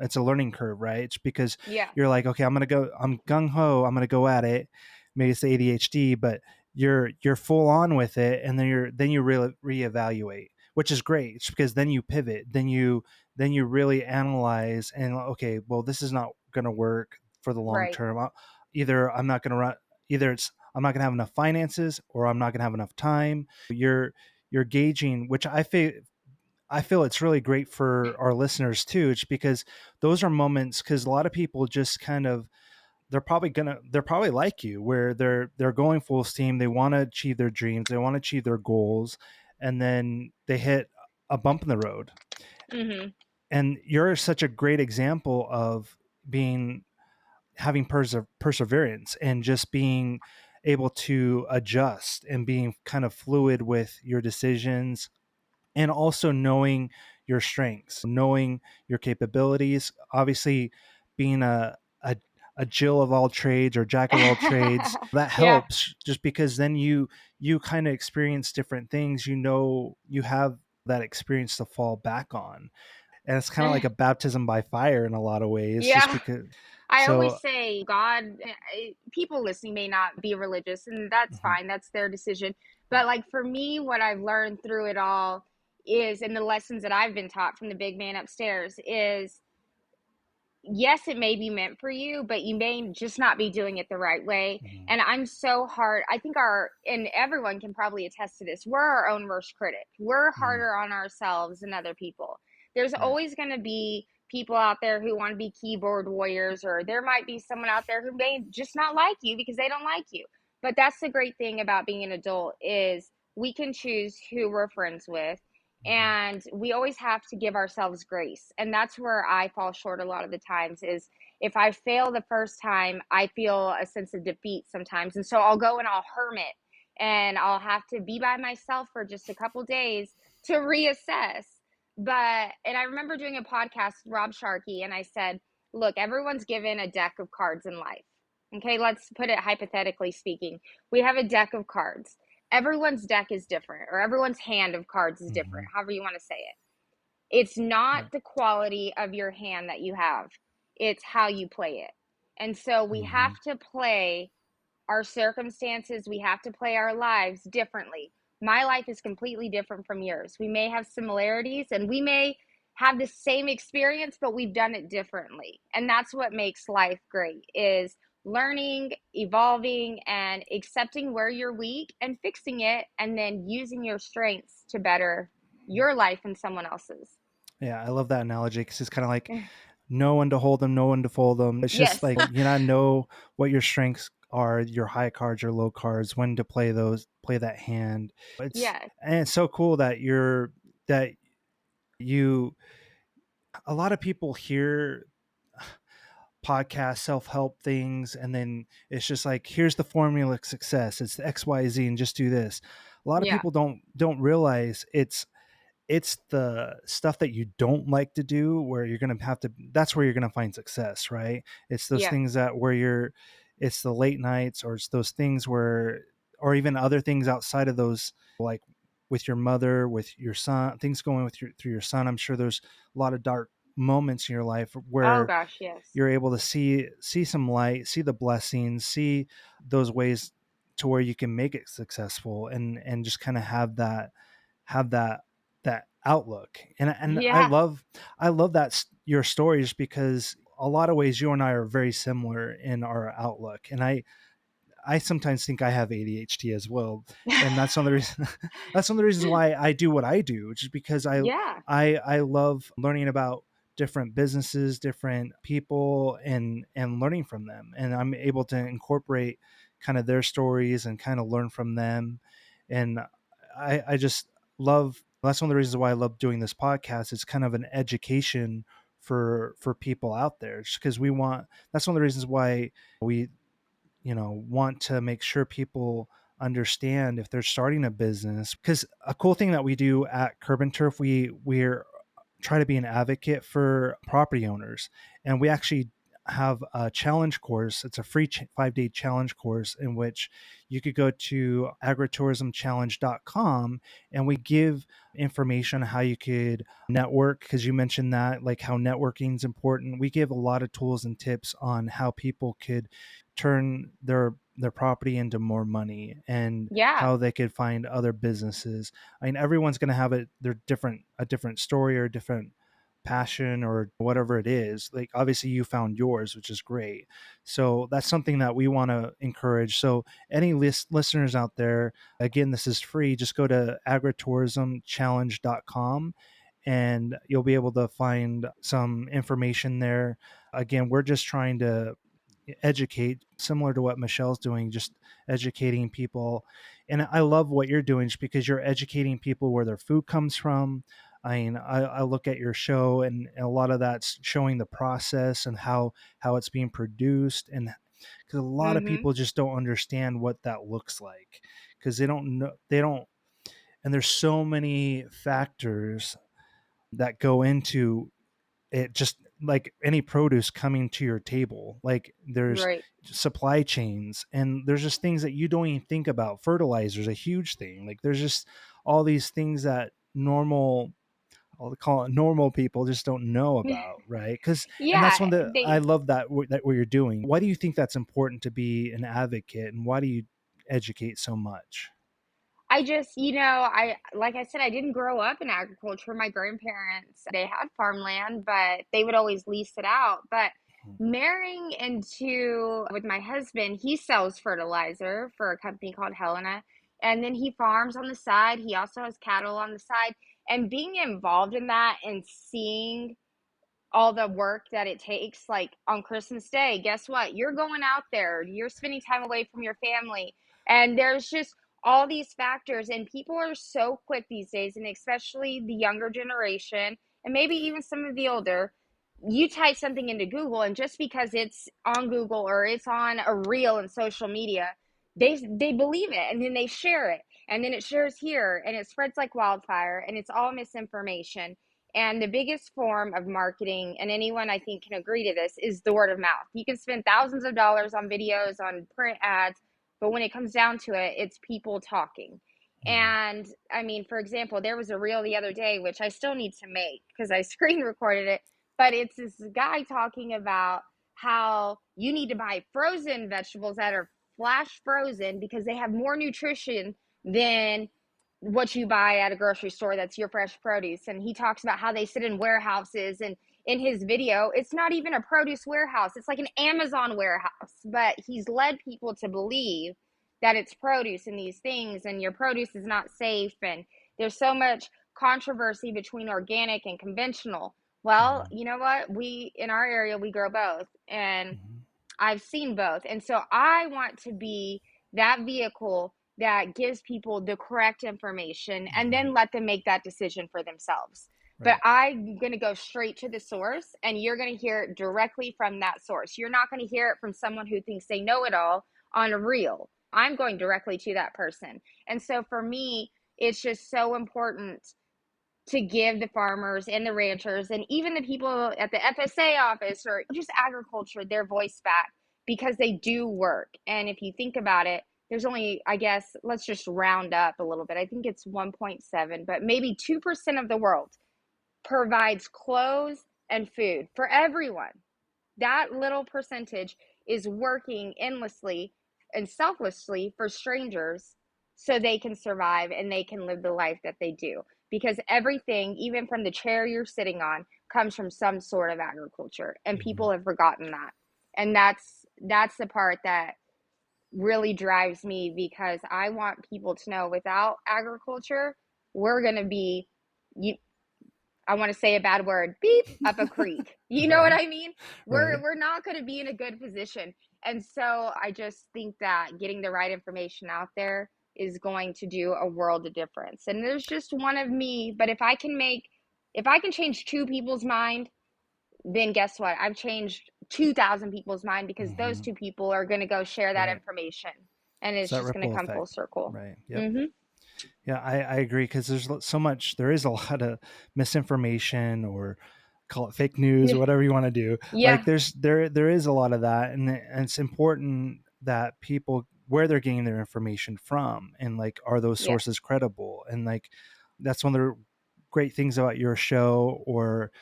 Speaker 2: it's a learning curve, right? It's because
Speaker 3: yeah,
Speaker 2: you're like, okay, I'm gung ho, I'm going to go at it. Maybe it's the ADHD, but you're full on with it. And then you really reevaluate, which is great. It's because then you pivot, then you really analyze and okay, well, this is not going to work for the long
Speaker 3: right.
Speaker 2: term. Either I'm not going to run, either it's I'm not going to have enough finances or I'm not going to have enough time. You're gauging, which I feel it's really great for our listeners too. It's because those are moments because a lot of people just kind of they're probably like you where they're going full steam. They want to achieve their dreams, they want to achieve their goals, and then they hit a bump in the road.
Speaker 3: Mhm.
Speaker 2: And you're such a great example of being having perseverance and just being able to adjust and being kind of fluid with your decisions and also knowing your strengths, knowing your capabilities. Obviously, being a Jill of all trades or jack of all trades, that
Speaker 3: Yeah.
Speaker 2: helps just because then you kind of experience different things. You know, you have that experience to fall back on. And it's kind of like a baptism by fire in a lot of ways, just
Speaker 3: Yeah.
Speaker 2: because.
Speaker 3: I always
Speaker 2: So,
Speaker 3: say God, people listening may not be religious, and that's
Speaker 2: mhm,
Speaker 3: fine. That's their decision. But like for me, what I've learned through it all is, and the lessons that I've been taught from the big man upstairs is, yes, it may be meant for you, but you may just not be doing it the right way.
Speaker 2: mhm,
Speaker 3: And I'm so hard. I think and everyone can probably attest to this. We're our own worst critic. We're
Speaker 2: mhm,
Speaker 3: harder on ourselves than other people. There's
Speaker 2: yeah,
Speaker 3: always going to be people out there who want to be keyboard warriors, or there might be someone out there who may just not like you because they don't like you. But that's the great thing about being an adult is we can choose who we're friends with,
Speaker 2: mhm,
Speaker 3: and we always have to give ourselves grace. And that's where I fall short a lot of the times is if I fail the first time, I feel a sense of defeat sometimes, and so I'll go and I'll hermit and I'll have to be by myself for just a couple days to reassess. But and I remember doing a podcast with Rob Sharkey, and I said, look, everyone's given a deck of cards in life. Okay, let's put it hypothetically speaking. We have a deck of cards. Everyone's deck is different, or everyone's hand of cards is different,
Speaker 2: mhm,
Speaker 3: however you want to say it. It's not
Speaker 2: yeah,
Speaker 3: the quality of your hand that you have, it's how you play it. And so we have
Speaker 2: mhm,
Speaker 3: to play our circumstances, we have to play our lives differently. My life is completely different from yours. We may have similarities and we may have the same experience, but we've done it differently. And that's what makes life great is learning, evolving, and accepting where you're weak and fixing it, and then using your strengths to better your life and someone else's.
Speaker 2: yeah. I love that analogy because it's kind of like know when to hold them, know when to fold them. It's just
Speaker 3: Yes.
Speaker 2: like you not know what your strengths are, your high cards, your low cards, when to play that hand. It's
Speaker 3: Yeah.
Speaker 2: and it's so cool that that you. A lot of people hear podcasts, self-help things, and then it's just like here's the formula of success. It's the XYZ, and just do this. A lot of
Speaker 3: Yeah.
Speaker 2: people don't realize it's the stuff that you don't like to do where you're going to have to that's where you're going to find success, right? It's those
Speaker 3: Yeah.
Speaker 2: things that where it's the late nights or it's those things where or even other things outside of those like with your mother, with your son, things going with through your son. I'm sure there's a lot of dark moments in your life
Speaker 3: Oh
Speaker 2: where
Speaker 3: gosh, yes.
Speaker 2: you're able to see some light, see the blessings, see those ways to where you can make it successful, and just kind of have that outlook. And
Speaker 3: Yeah.
Speaker 2: I love that your stories, because a lot of ways you and I are very similar in our outlook. And I sometimes think I have ADHD as well, and that's one of the reasons. That's one of the reasons why I do what I do, just because
Speaker 3: Yeah.
Speaker 2: I love learning about different businesses, different people, and learning from them, and I'm able to incorporate kind of their stories and kind of learn from them, and I just love. That's one of the reasons why I love doing this podcast. It's kind of an education for people out there, just because we want. That's one of the reasons why we want to make sure people understand if they're starting a business, because a cool thing that we do at Curb and Turf, we're try to be an advocate for property owners, and we actually have a challenge course. It's a free 5-day challenge course in which you could go to agritourismchallenge.com, and we give information on how you could network, because you mentioned that, like how networking is important. We give a lot of tools and tips on how people could turn their property into more money, and
Speaker 3: Yeah.
Speaker 2: how they could find other businesses. I mean, everyone's going to have a different story or a different passion or whatever it is. Like, obviously you found yours, which is great. So that's something that we want to encourage. So any listeners out there, again, this is free. Just go to agritourismchallenge.com, and you'll be able to find some information there. Again, we're just trying to educate, similar to what Michelle's doing, just educating people. And I love what you're doing, just because you're educating people where their food comes from. I mean, I look at your show, and a lot of that's showing the process and how it's being produced, and because a lot of
Speaker 3: Mhm.
Speaker 2: people just don't understand what that looks like, because they don't, and there's so many factors that go into it, just like any produce coming to your table. Like, there's
Speaker 3: Right.
Speaker 2: supply chains, and there's just things that you don't even think about. Fertilizer's a huge thing. Like, there's just all these things that I'll call it normal people just don't know about, right? Because, and that's
Speaker 3: Yeah,
Speaker 2: one that I
Speaker 3: they
Speaker 2: love that what you're doing. Why do you think that's important to be an advocate, and why do you educate so much?
Speaker 3: I just, I like I said, I didn't grow up in agriculture. My grandparents, they had farmland, but they would always lease it out. But marrying into with my husband, he sells fertilizer for a company called Helena, and then he farms on the side. He also has cattle on the side. And being involved in that and seeing all the work that it takes, like on Christmas Day, guess what? You're going out there, you're spending time away from your family. And there's just all these factors, and people are so quick these days, and especially the younger generation, and maybe even some of the older. You type something into Google, and just because it's on Google or it's on a reel in social media, they believe it, and then they share it, and then it shares here, and it spreads like wildfire, and it's all misinformation. And the biggest form of marketing, and anyone I think can agree to this, is the word of mouth. You can spend thousands of dollars on videos, on print ads, but when it comes down to it, it's people talking.
Speaker 2: Mhm.
Speaker 3: And I mean, for example, there was a reel the other day, which I still need to make because I screen recorded it, but it's this guy talking about how you need to buy frozen vegetables that are flash frozen because they have more nutrition than what you buy at a grocery store that's your fresh produce. And he talks about how they sit in warehouses, and in his video it's not even a produce warehouse, it's like an Amazon warehouse, but he's led people to believe that it's produce in these things, and your produce is not safe, and there's so much controversy between organic and conventional. Well,
Speaker 2: Mhm.
Speaker 3: you know what, we in our area we grow both, and
Speaker 2: Mhm.
Speaker 3: I've seen both. And so I want to be that vehicle that gives people the correct information and
Speaker 2: Mhm.
Speaker 3: then let them make that decision for themselves. But
Speaker 2: Right.
Speaker 3: I'm going to go straight to the source, and you're going to hear it directly from that source. You're not going to hear it from someone who thinks they know it all on a reel. I'm going directly to that person. And so for me, it's just so important to give the farmers and the ranchers and even the people at the FSA office or just agriculture their voice back, because they do work. And if you think about it, there's only, I guess, let's just round up a little bit. I think it's 1.7, but maybe 2% of the world provides clothes and food for everyone. That little percentage is working endlessly and selflessly for strangers so they can survive and they can live the life that they do. Because everything, even from the chair you're sitting on, comes from some sort of agriculture, and
Speaker 2: Mhm.
Speaker 3: people have forgotten that. And that's the part that really drives me, because I want people to know without agriculture, we're going to be, you, I want to say a bad word, beep, up a creek. You know what
Speaker 2: Right.
Speaker 3: I mean?
Speaker 2: Right.
Speaker 3: We're not going to be in a good position. And so I just think that getting the right information out there is going to do a world of difference. And there's just one of me, but if I can change two people's mind, then guess what? I've changed 2,000 people's mind, because those
Speaker 2: Hmm.
Speaker 3: two people are going to go share that
Speaker 2: Right.
Speaker 3: information, and
Speaker 2: It's
Speaker 3: it's
Speaker 2: that
Speaker 3: just going to
Speaker 2: ripple
Speaker 3: come full
Speaker 2: effect.
Speaker 3: circle.
Speaker 2: Right. Yep.
Speaker 3: Mhm.
Speaker 2: Yeah, I agree because so much, there is a lot of misinformation, or call it fake news, or whatever you want to do. Like
Speaker 3: Yeah.
Speaker 2: there is a lot of that, and it's important that people, where they're getting their information from, and like, are those
Speaker 3: Yeah.
Speaker 2: sources credible? And like, that's one of the great things about your show or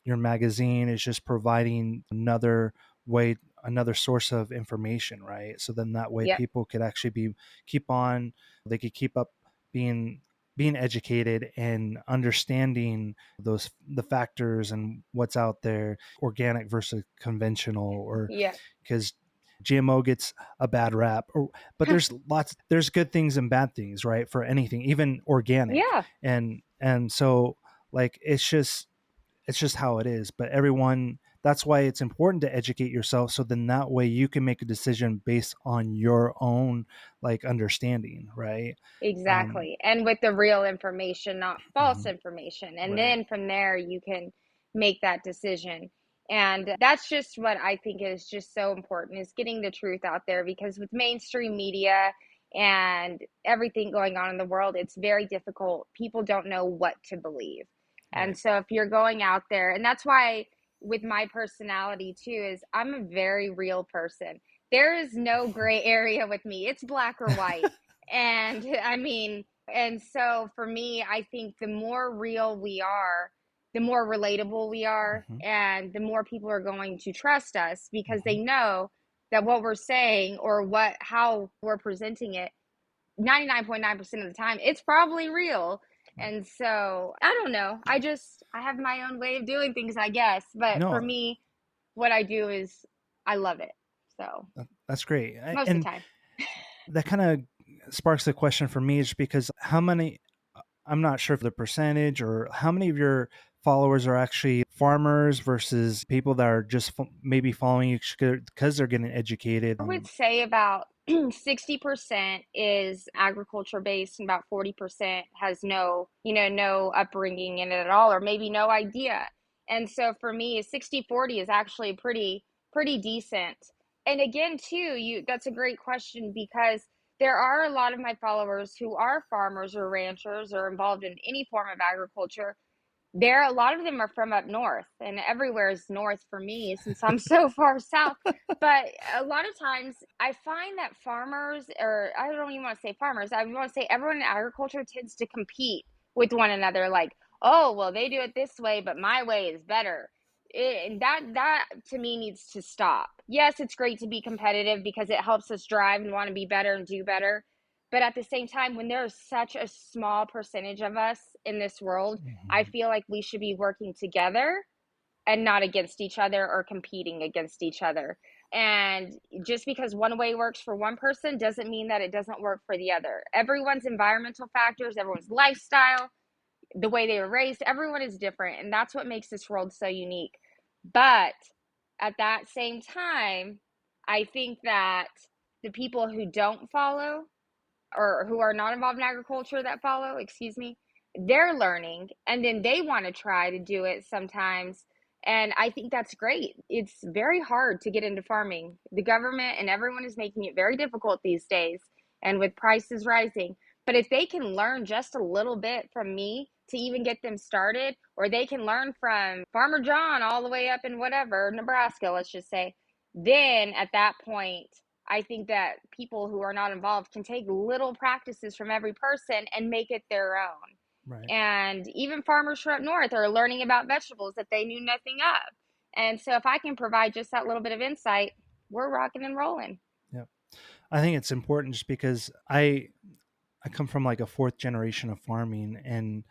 Speaker 2: your magazine, is just providing another source of information, right? So then that way
Speaker 3: Yeah.
Speaker 2: people could actually they could keep up being educated and understanding the factors and what's out there, organic versus conventional, or
Speaker 3: Yeah.
Speaker 2: because GMO gets a bad rap, but there's good things and bad things, right? For anything, even organic.
Speaker 3: Yeah.
Speaker 2: And so, like, it's just how it is. But everyone, that's why it's important to educate yourself, so then that way you can make a decision based on your own, like, understanding, right? um
Speaker 3: Exactly. And with the real information, not false
Speaker 2: mhm,
Speaker 3: information. And
Speaker 2: right.
Speaker 3: then from there, you can make that decision. And that's just what I think is just so important, is getting the truth out there, because with mainstream media and everything going on in the world, it's very difficult. People don't know what to believe. And
Speaker 2: Right.
Speaker 3: so if you're going out there, and that's why with my personality too, is I'm a very real person. There is no gray area with me. It's black or white. And I mean, and so for me, I think the more real we are, the more relatable we are,
Speaker 2: Hmm.
Speaker 3: and the more people are going to trust us, because
Speaker 2: Hmm.
Speaker 3: they know that what we're saying, or how we're presenting it, 99.9% of the time, it's probably real.
Speaker 2: Right.
Speaker 3: And so I don't know. I have my own way of doing things, I guess. But for
Speaker 2: No,
Speaker 3: me, what I do is I love it. So
Speaker 2: that's great.
Speaker 3: most of the
Speaker 2: And
Speaker 3: time.
Speaker 2: that kind of sparks the question for me, is because how many, I'm not sure if the percentage, or how many of your followers are actually farmers versus people that are just maybe following you because they're getting educated
Speaker 3: I would
Speaker 2: on.
Speaker 3: say about 60% is agriculture based, and about 40% has no upbringing in it at all, or maybe no idea. And so for me, 60/40 is actually pretty decent. And again, too, that's a great question, because there are a lot of my followers who are farmers or ranchers or involved in any form of agriculture. A lot of them are from up north, and everywhere is north for me since I'm so far south. But a lot of times I find that farmers, or I don't even want to say farmers, I want to say everyone in agriculture tends to compete with one another, like, oh, well, they do it this way, but my way is better. And that to me needs to stop. Yes, it's great to be competitive because it helps us drive and want to be better and do better. But at the same time, when there's such a small percentage of us in this world, I
Speaker 2: Mhm.
Speaker 3: feel like we should be working together and not against each other or competing against each other. And just because one way works for one person doesn't mean that it doesn't work for the other. Everyone's environmental factors, everyone's lifestyle, the way they were raised, everyone is different. And that's what makes this world so unique. But at that same time, I think that the people who don't follow, or who are not involved in agriculture that follow, excuse me, they're learning, and then they want to try to do it sometimes. And I think that's great. It's very hard to get into farming. The government and everyone is making it very difficult these days, and with prices rising. But if they can learn just a little bit from me to even get them started, or they can learn from Farmer John all the way up in whatever, Nebraska, let's just say, then at that point, I think that people who are not involved can take little practices from every person and make it their own.
Speaker 2: Right.
Speaker 3: And even farmers from up north are learning about vegetables that they knew nothing of. And so if I can provide just that little bit of insight, we're rocking and rolling.
Speaker 2: Yeah. I think it's important just because I come from like a fourth generation of farming, and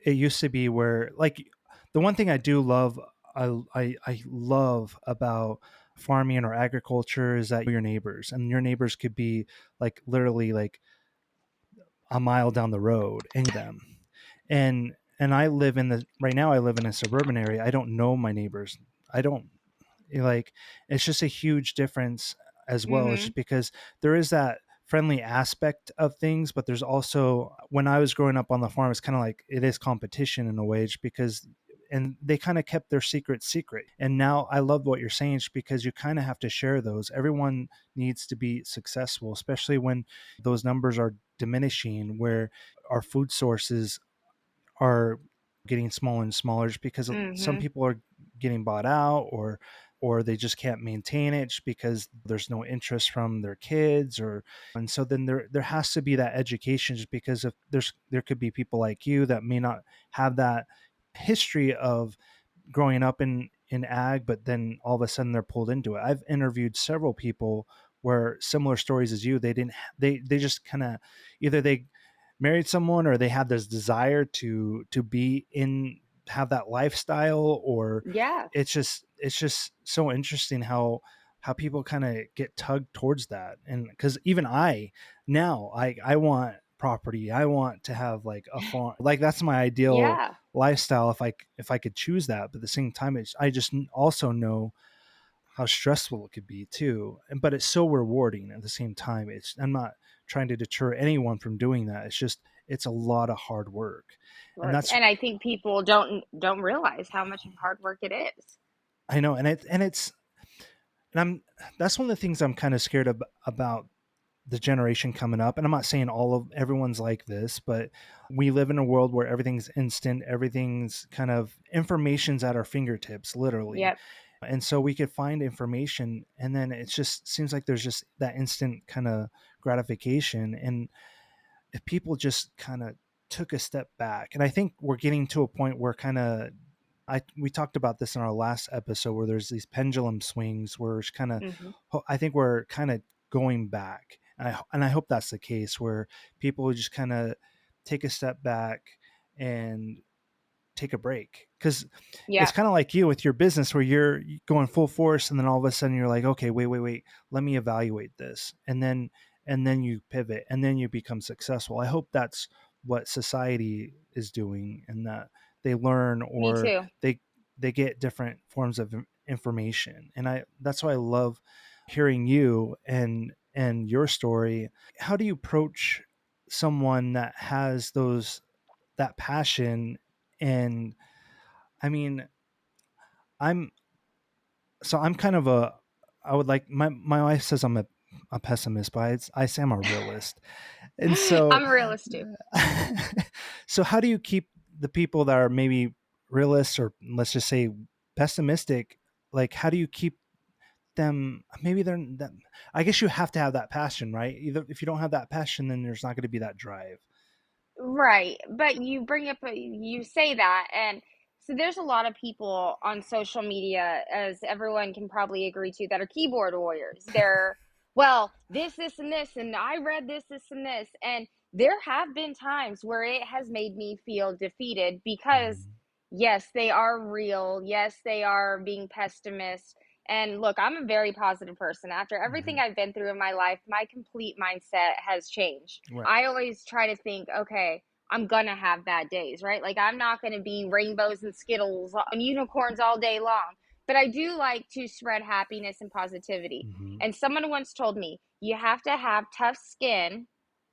Speaker 2: it used to be where like the one thing I do love I love about farming or agriculture is that your neighbors, and your neighbors could be like literally like a mile down the road and them. And I live in the right now I live in a suburban area. I don't know my neighbors. I don't like it's just a huge difference as well. It's
Speaker 3: Mm-hmm.
Speaker 2: just because there is that friendly aspect of things, but there's also when I was growing up on the farm, it's kind of like it is competition in a way, just because and they kind of kept their secret. And now I love what you're saying, just because you kind of have to share those. Everyone needs to be successful, especially when those numbers are diminishing, where our food sources are getting smaller and smaller, just because some
Speaker 3: Mm-hmm.
Speaker 2: people are getting bought out, or they just can't maintain it just because there's no interest from their kids, or and so then there has to be that education, just because if there could be people like you that may not have that history of growing up in ag, but then all of a sudden they're pulled into it. I've interviewed several people where similar stories as you, they didn't they just kind of either they married someone or they had this desire to be in have that lifestyle, or
Speaker 3: Yeah.
Speaker 2: it's just so interesting how people kind of get tugged towards that. And because even I want property, I want to have like a farm, like that's my ideal
Speaker 3: Yeah.
Speaker 2: lifestyle if I could choose that. But at the same time, I just also know how stressful it could be too. But it's so rewarding at the same time. I'm not trying to deter anyone from doing that. It's just it's a lot of hard work. And
Speaker 3: Work.
Speaker 2: that's
Speaker 3: And I think people don't realize how much of hard work it is.
Speaker 2: I know, and I'm that's one of the things I'm kind of scared about the generation coming up. And I'm not saying all of everyone's like this, but we live in a world where everything's instant, everything's kind of information's at our fingertips, literally.
Speaker 3: Yep.
Speaker 2: And so we could find information, and then it just seems like there's just that instant kind of gratification. And if people just kind of took a step back, and I think we're getting to a point where kind of we talked about this in our last episode, where there's these pendulum swings where it's kind of
Speaker 3: Mm-hmm.
Speaker 2: I think we're kind of going back, and I hope that's the case, where people just kind of take a step back and take a break, because it's
Speaker 3: Yeah.
Speaker 2: kind of like you with your business, where you're going full force, and then all of a sudden you're like, okay, wait, let me evaluate this, and then you pivot, and then you become successful. I hope that's what society is doing, and that they learn,
Speaker 3: Me
Speaker 2: or
Speaker 3: too.
Speaker 2: they they get different forms of information. And I that's why I love hearing you and your story. How do you approach someone that has those that passion? And I mean, I'm I'm kind of a I would like my wife says I'm a pessimist, but I say I'm a realist. And so
Speaker 3: I'm a realist too.
Speaker 2: so how do you keep the people that are maybe realists, or let's just say pessimistic, like how do you keep them, maybe I guess you have to have that passion, right? Either if you don't have that passion, then there's not going to be that drive.
Speaker 3: Right. But you bring up, you say that. And so there's a lot of people on social media, as everyone can probably agree to, that are keyboard warriors. They're, well, this, and this, and I read this, and this. And there have been times where it has made me feel defeated because,
Speaker 2: Mhm.
Speaker 3: yes, they are real. Yes, they are being pessimist. And look, I'm a very positive person. After everything
Speaker 2: Mhm.
Speaker 3: I've been through in my life, my complete mindset has changed.
Speaker 2: Right.
Speaker 3: I always try to think, okay, I'm gonna have bad days, right? Like I'm not gonna be rainbows and skittles and unicorns all day long. But I do like to spread happiness and positivity.
Speaker 2: Mhm.
Speaker 3: And someone once told me, you have to have tough skin,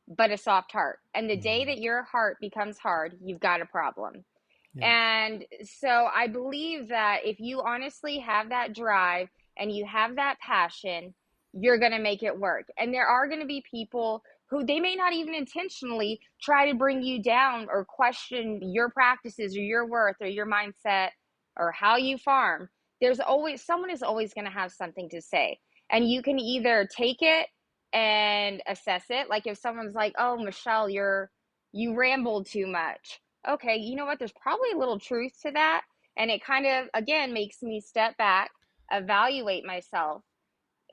Speaker 3: but a soft heart. And the day
Speaker 2: Mhm.
Speaker 3: that your heart becomes hard, you've got a problem.
Speaker 2: Yeah.
Speaker 3: And so I believe that if you honestly have that drive and you have that passion, you're going to make it work. And there are going to be people who they may not even intentionally try to bring you down or question your practices or your worth or your mindset or how you farm. There's always someone is always going to have something to say. And you can either take it and assess it. Like if someone's like, oh, Michelle, you rambled too much. Okay, you know what? There's probably a little truth to that. And it kind of, again, makes me step back, evaluate myself.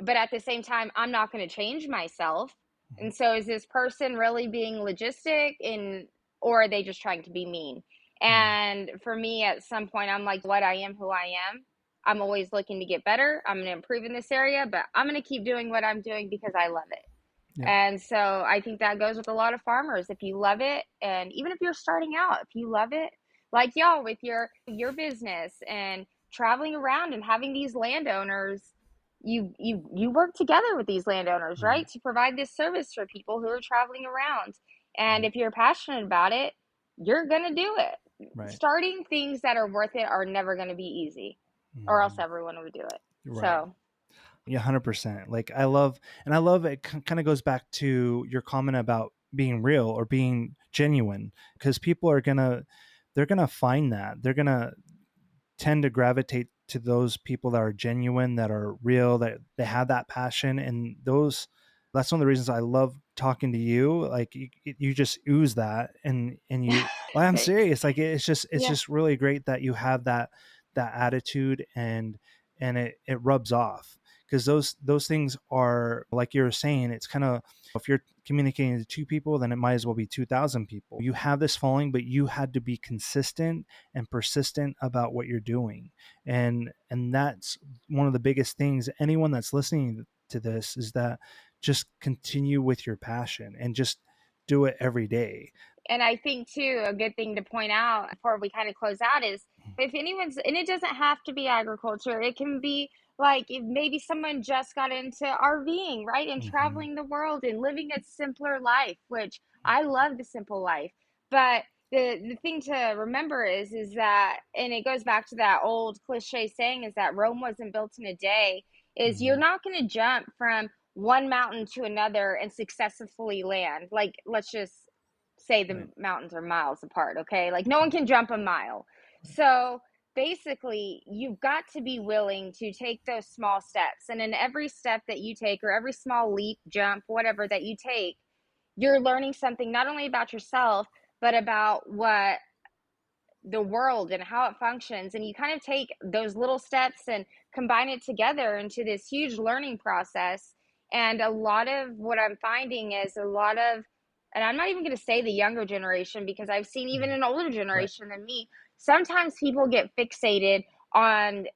Speaker 3: But at the same time, I'm not going to change myself. And so is this person really being logistic or are they just trying to be mean? And for me, at some point, I'm like, what I am, who I am. I'm always looking to get better. I'm going to improve in this area, but I'm going to keep doing what I'm doing because I love it.
Speaker 2: Yeah.
Speaker 3: And so I think that goes with a lot of farmers. If you love it, and even if you're starting out, if you love it, like y'all with your business and traveling around and having these landowners, you work together with these landowners,
Speaker 2: Right.
Speaker 3: right? To provide this service for people who are traveling around. And
Speaker 2: Mhm.
Speaker 3: if you're passionate about it, you're going to do it.
Speaker 2: Right.
Speaker 3: Starting things that are worth it are never going to be easy, or else
Speaker 2: Mhm.
Speaker 3: everyone would do it.
Speaker 2: Right.
Speaker 3: So
Speaker 2: Yeah, 100%. Like I love it kind of goes back to your comment about being real or being genuine, because people are they're going to find that. They're going to tend to gravitate to those people that are genuine, that are real, that they have that passion. And that's one of the reasons I love talking to you. Like you just ooze that, and well, I'm
Speaker 3: thanks.
Speaker 2: serious. Like it's
Speaker 3: Yeah.
Speaker 2: just really great that you have that attitude, and it rubs off, because those things are, like you were saying, it's kind of, if you're communicating to two people, then it might as well be 2,000 people. You have this following, but you had to be consistent and persistent about what you're doing. And that's one of the biggest things. Anyone that's listening to this is that just continue with your passion and just do it every day.
Speaker 3: And I think too, a good thing to point out before we kind of close out is if anyone's, and it doesn't have to be agriculture, it can be like if maybe someone just got into RVing, right? And
Speaker 2: Mm-hmm.
Speaker 3: traveling the world and living a simpler life, which I love the simple life. But the thing to remember is that, and it goes back to that old cliche saying, is that Rome wasn't built in a day, is you're
Speaker 2: Mm-hmm.
Speaker 3: not going to jump from one mountain to another and successfully land. Like, let's just say the
Speaker 2: Right.
Speaker 3: mountains are miles apart, okay? Like no one can jump a mile. So basically, you've got to be willing to take those small steps. And in every step that you take, or every small leap, jump, whatever that you take, you're learning something not only about yourself, but about what the world and how it functions. And you kind of take those little steps and combine it together into this huge learning process. And a lot of what I'm finding is a lot of, and I'm not even going to say the younger generation, because I've seen even
Speaker 2: Mm-hmm.
Speaker 3: an older
Speaker 2: Right.
Speaker 3: generation than me, sometimes people get fixated on,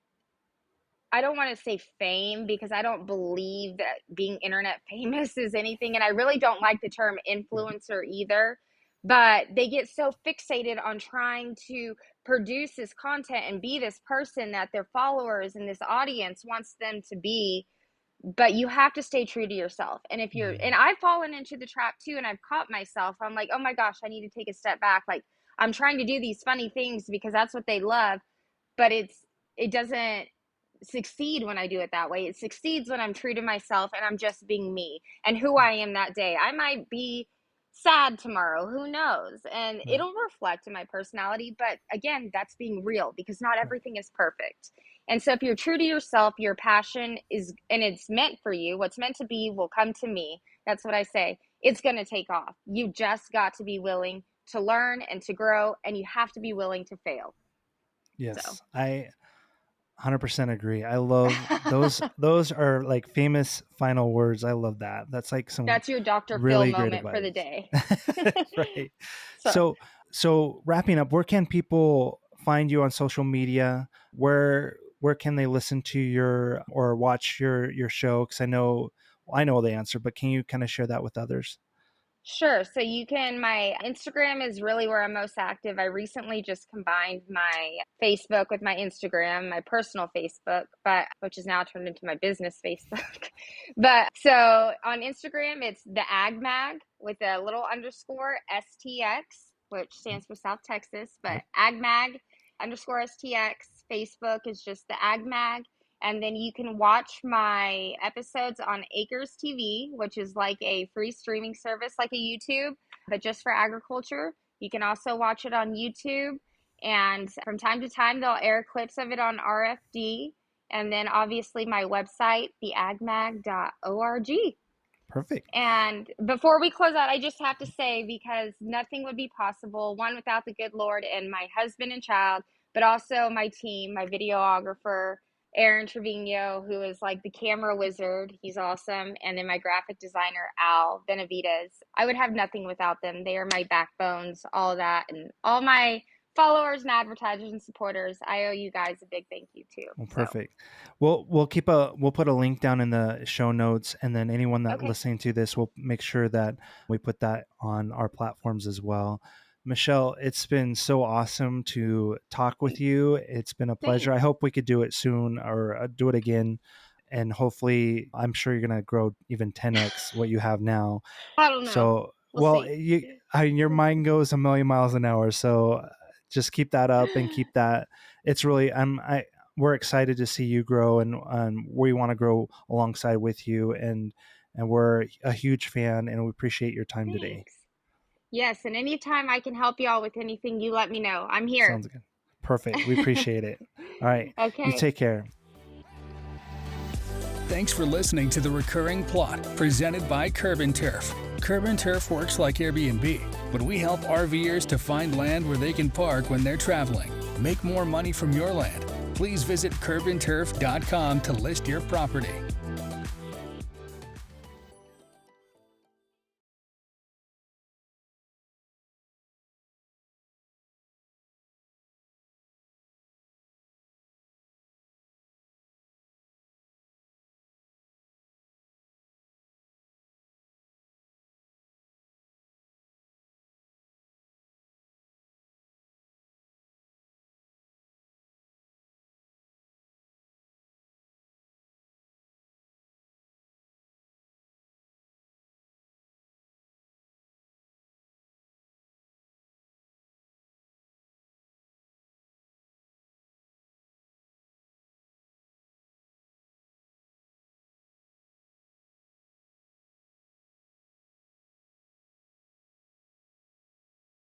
Speaker 3: I don't want to say fame, because I don't believe that being internet famous is anything. And I really don't like the term influencer either. But they get so fixated on trying to produce this content and be this person that their followers and this audience wants them to be. But you have to stay true to yourself. And if you're,
Speaker 2: Mm-hmm.
Speaker 3: and I've fallen into the trap too, and I've caught myself, I'm like, oh my gosh, I need to take a step back. Like I'm trying to do these funny things because that's what they love, but it doesn't succeed when I do it that way. It succeeds when I'm true to myself and I'm just being me and who I am that day. I might be sad tomorrow, who knows? And
Speaker 2: Right.
Speaker 3: it'll reflect in my personality, but again, that's being real, because not
Speaker 2: Right.
Speaker 3: everything is perfect. And so if you're true to yourself, your passion is, and it's meant for you, what's meant to be will come to me. That's what I say. It's going to take off. You just got to be willing to learn and to grow, and you have to be willing to fail. So
Speaker 2: Yes, I 100% agree. I love those. Those are like famous final words. I love that. That's like some
Speaker 3: that's your Dr. Phil
Speaker 2: really great
Speaker 3: moment for the
Speaker 2: advice.
Speaker 3: day.
Speaker 2: Right.
Speaker 3: So
Speaker 2: So wrapping up, where can people find you on social media? Where can they listen to your or watch your show? Because I know the answer, but can you kind of share that with others?
Speaker 3: sure. So you can, my Instagram is really where I'm most active. I recently just combined my Facebook with my Instagram, my personal Facebook, but which is now turned into my business Facebook. But so on Instagram, it's the Ag Mag with a little underscore STX, which stands for South Texas, but
Speaker 2: Yep.
Speaker 3: Ag Mag underscore STX. Facebook is just the Ag Mag. And then you can watch my episodes on Acres TV, which is like a free streaming service, like a YouTube, but just for agriculture. You can also watch it on YouTube. And from time to time, they'll air clips of it on RFD. And then obviously my website, theagmag.org.
Speaker 2: Perfect.
Speaker 3: And before we close out, I just have to say, because nothing would be possible, one, without the good Lord and my husband and child, but also my team, my videographer, Aaron Trevino, who is like the camera wizard. He's awesome. And then my graphic designer, Al Benavides. I would have nothing without them. They are my backbones, all that. And all my followers and advertisers and supporters, I owe you guys a big thank you too.
Speaker 2: Well,
Speaker 3: So,
Speaker 2: perfect. We'll put a link down in the show notes, and then anyone that
Speaker 3: okay.
Speaker 2: listening to this, will make sure that we put that on our platforms as well. Michelle, it's been so awesome to talk with you. It's been a pleasure. I
Speaker 3: Thanks.
Speaker 2: hope we could do it soon, or do it again. And hopefully, I'm sure you're going to grow even 10x what you have now.
Speaker 3: I don't know.
Speaker 2: So,
Speaker 3: We'll
Speaker 2: well,
Speaker 3: see.
Speaker 2: your mind goes a million miles an hour. So just keep that up and keep that. It's really, we're excited to see you grow, and we want to grow alongside with you. And we're a huge fan, and we appreciate your time today.
Speaker 3: Thanks. Yes, and anytime I can help y'all with anything, you let me know. I'm here.
Speaker 2: Sounds good. Perfect. We appreciate it. All right. You
Speaker 3: Okay.
Speaker 2: take care.
Speaker 1: Thanks for listening to The Recurring Plot, presented by Curb and Turf. Curb and Turf works like Airbnb, but we help RVers to find land where they can park when they're traveling. Make more money from your land. Please visit curbandturf.com to list your property.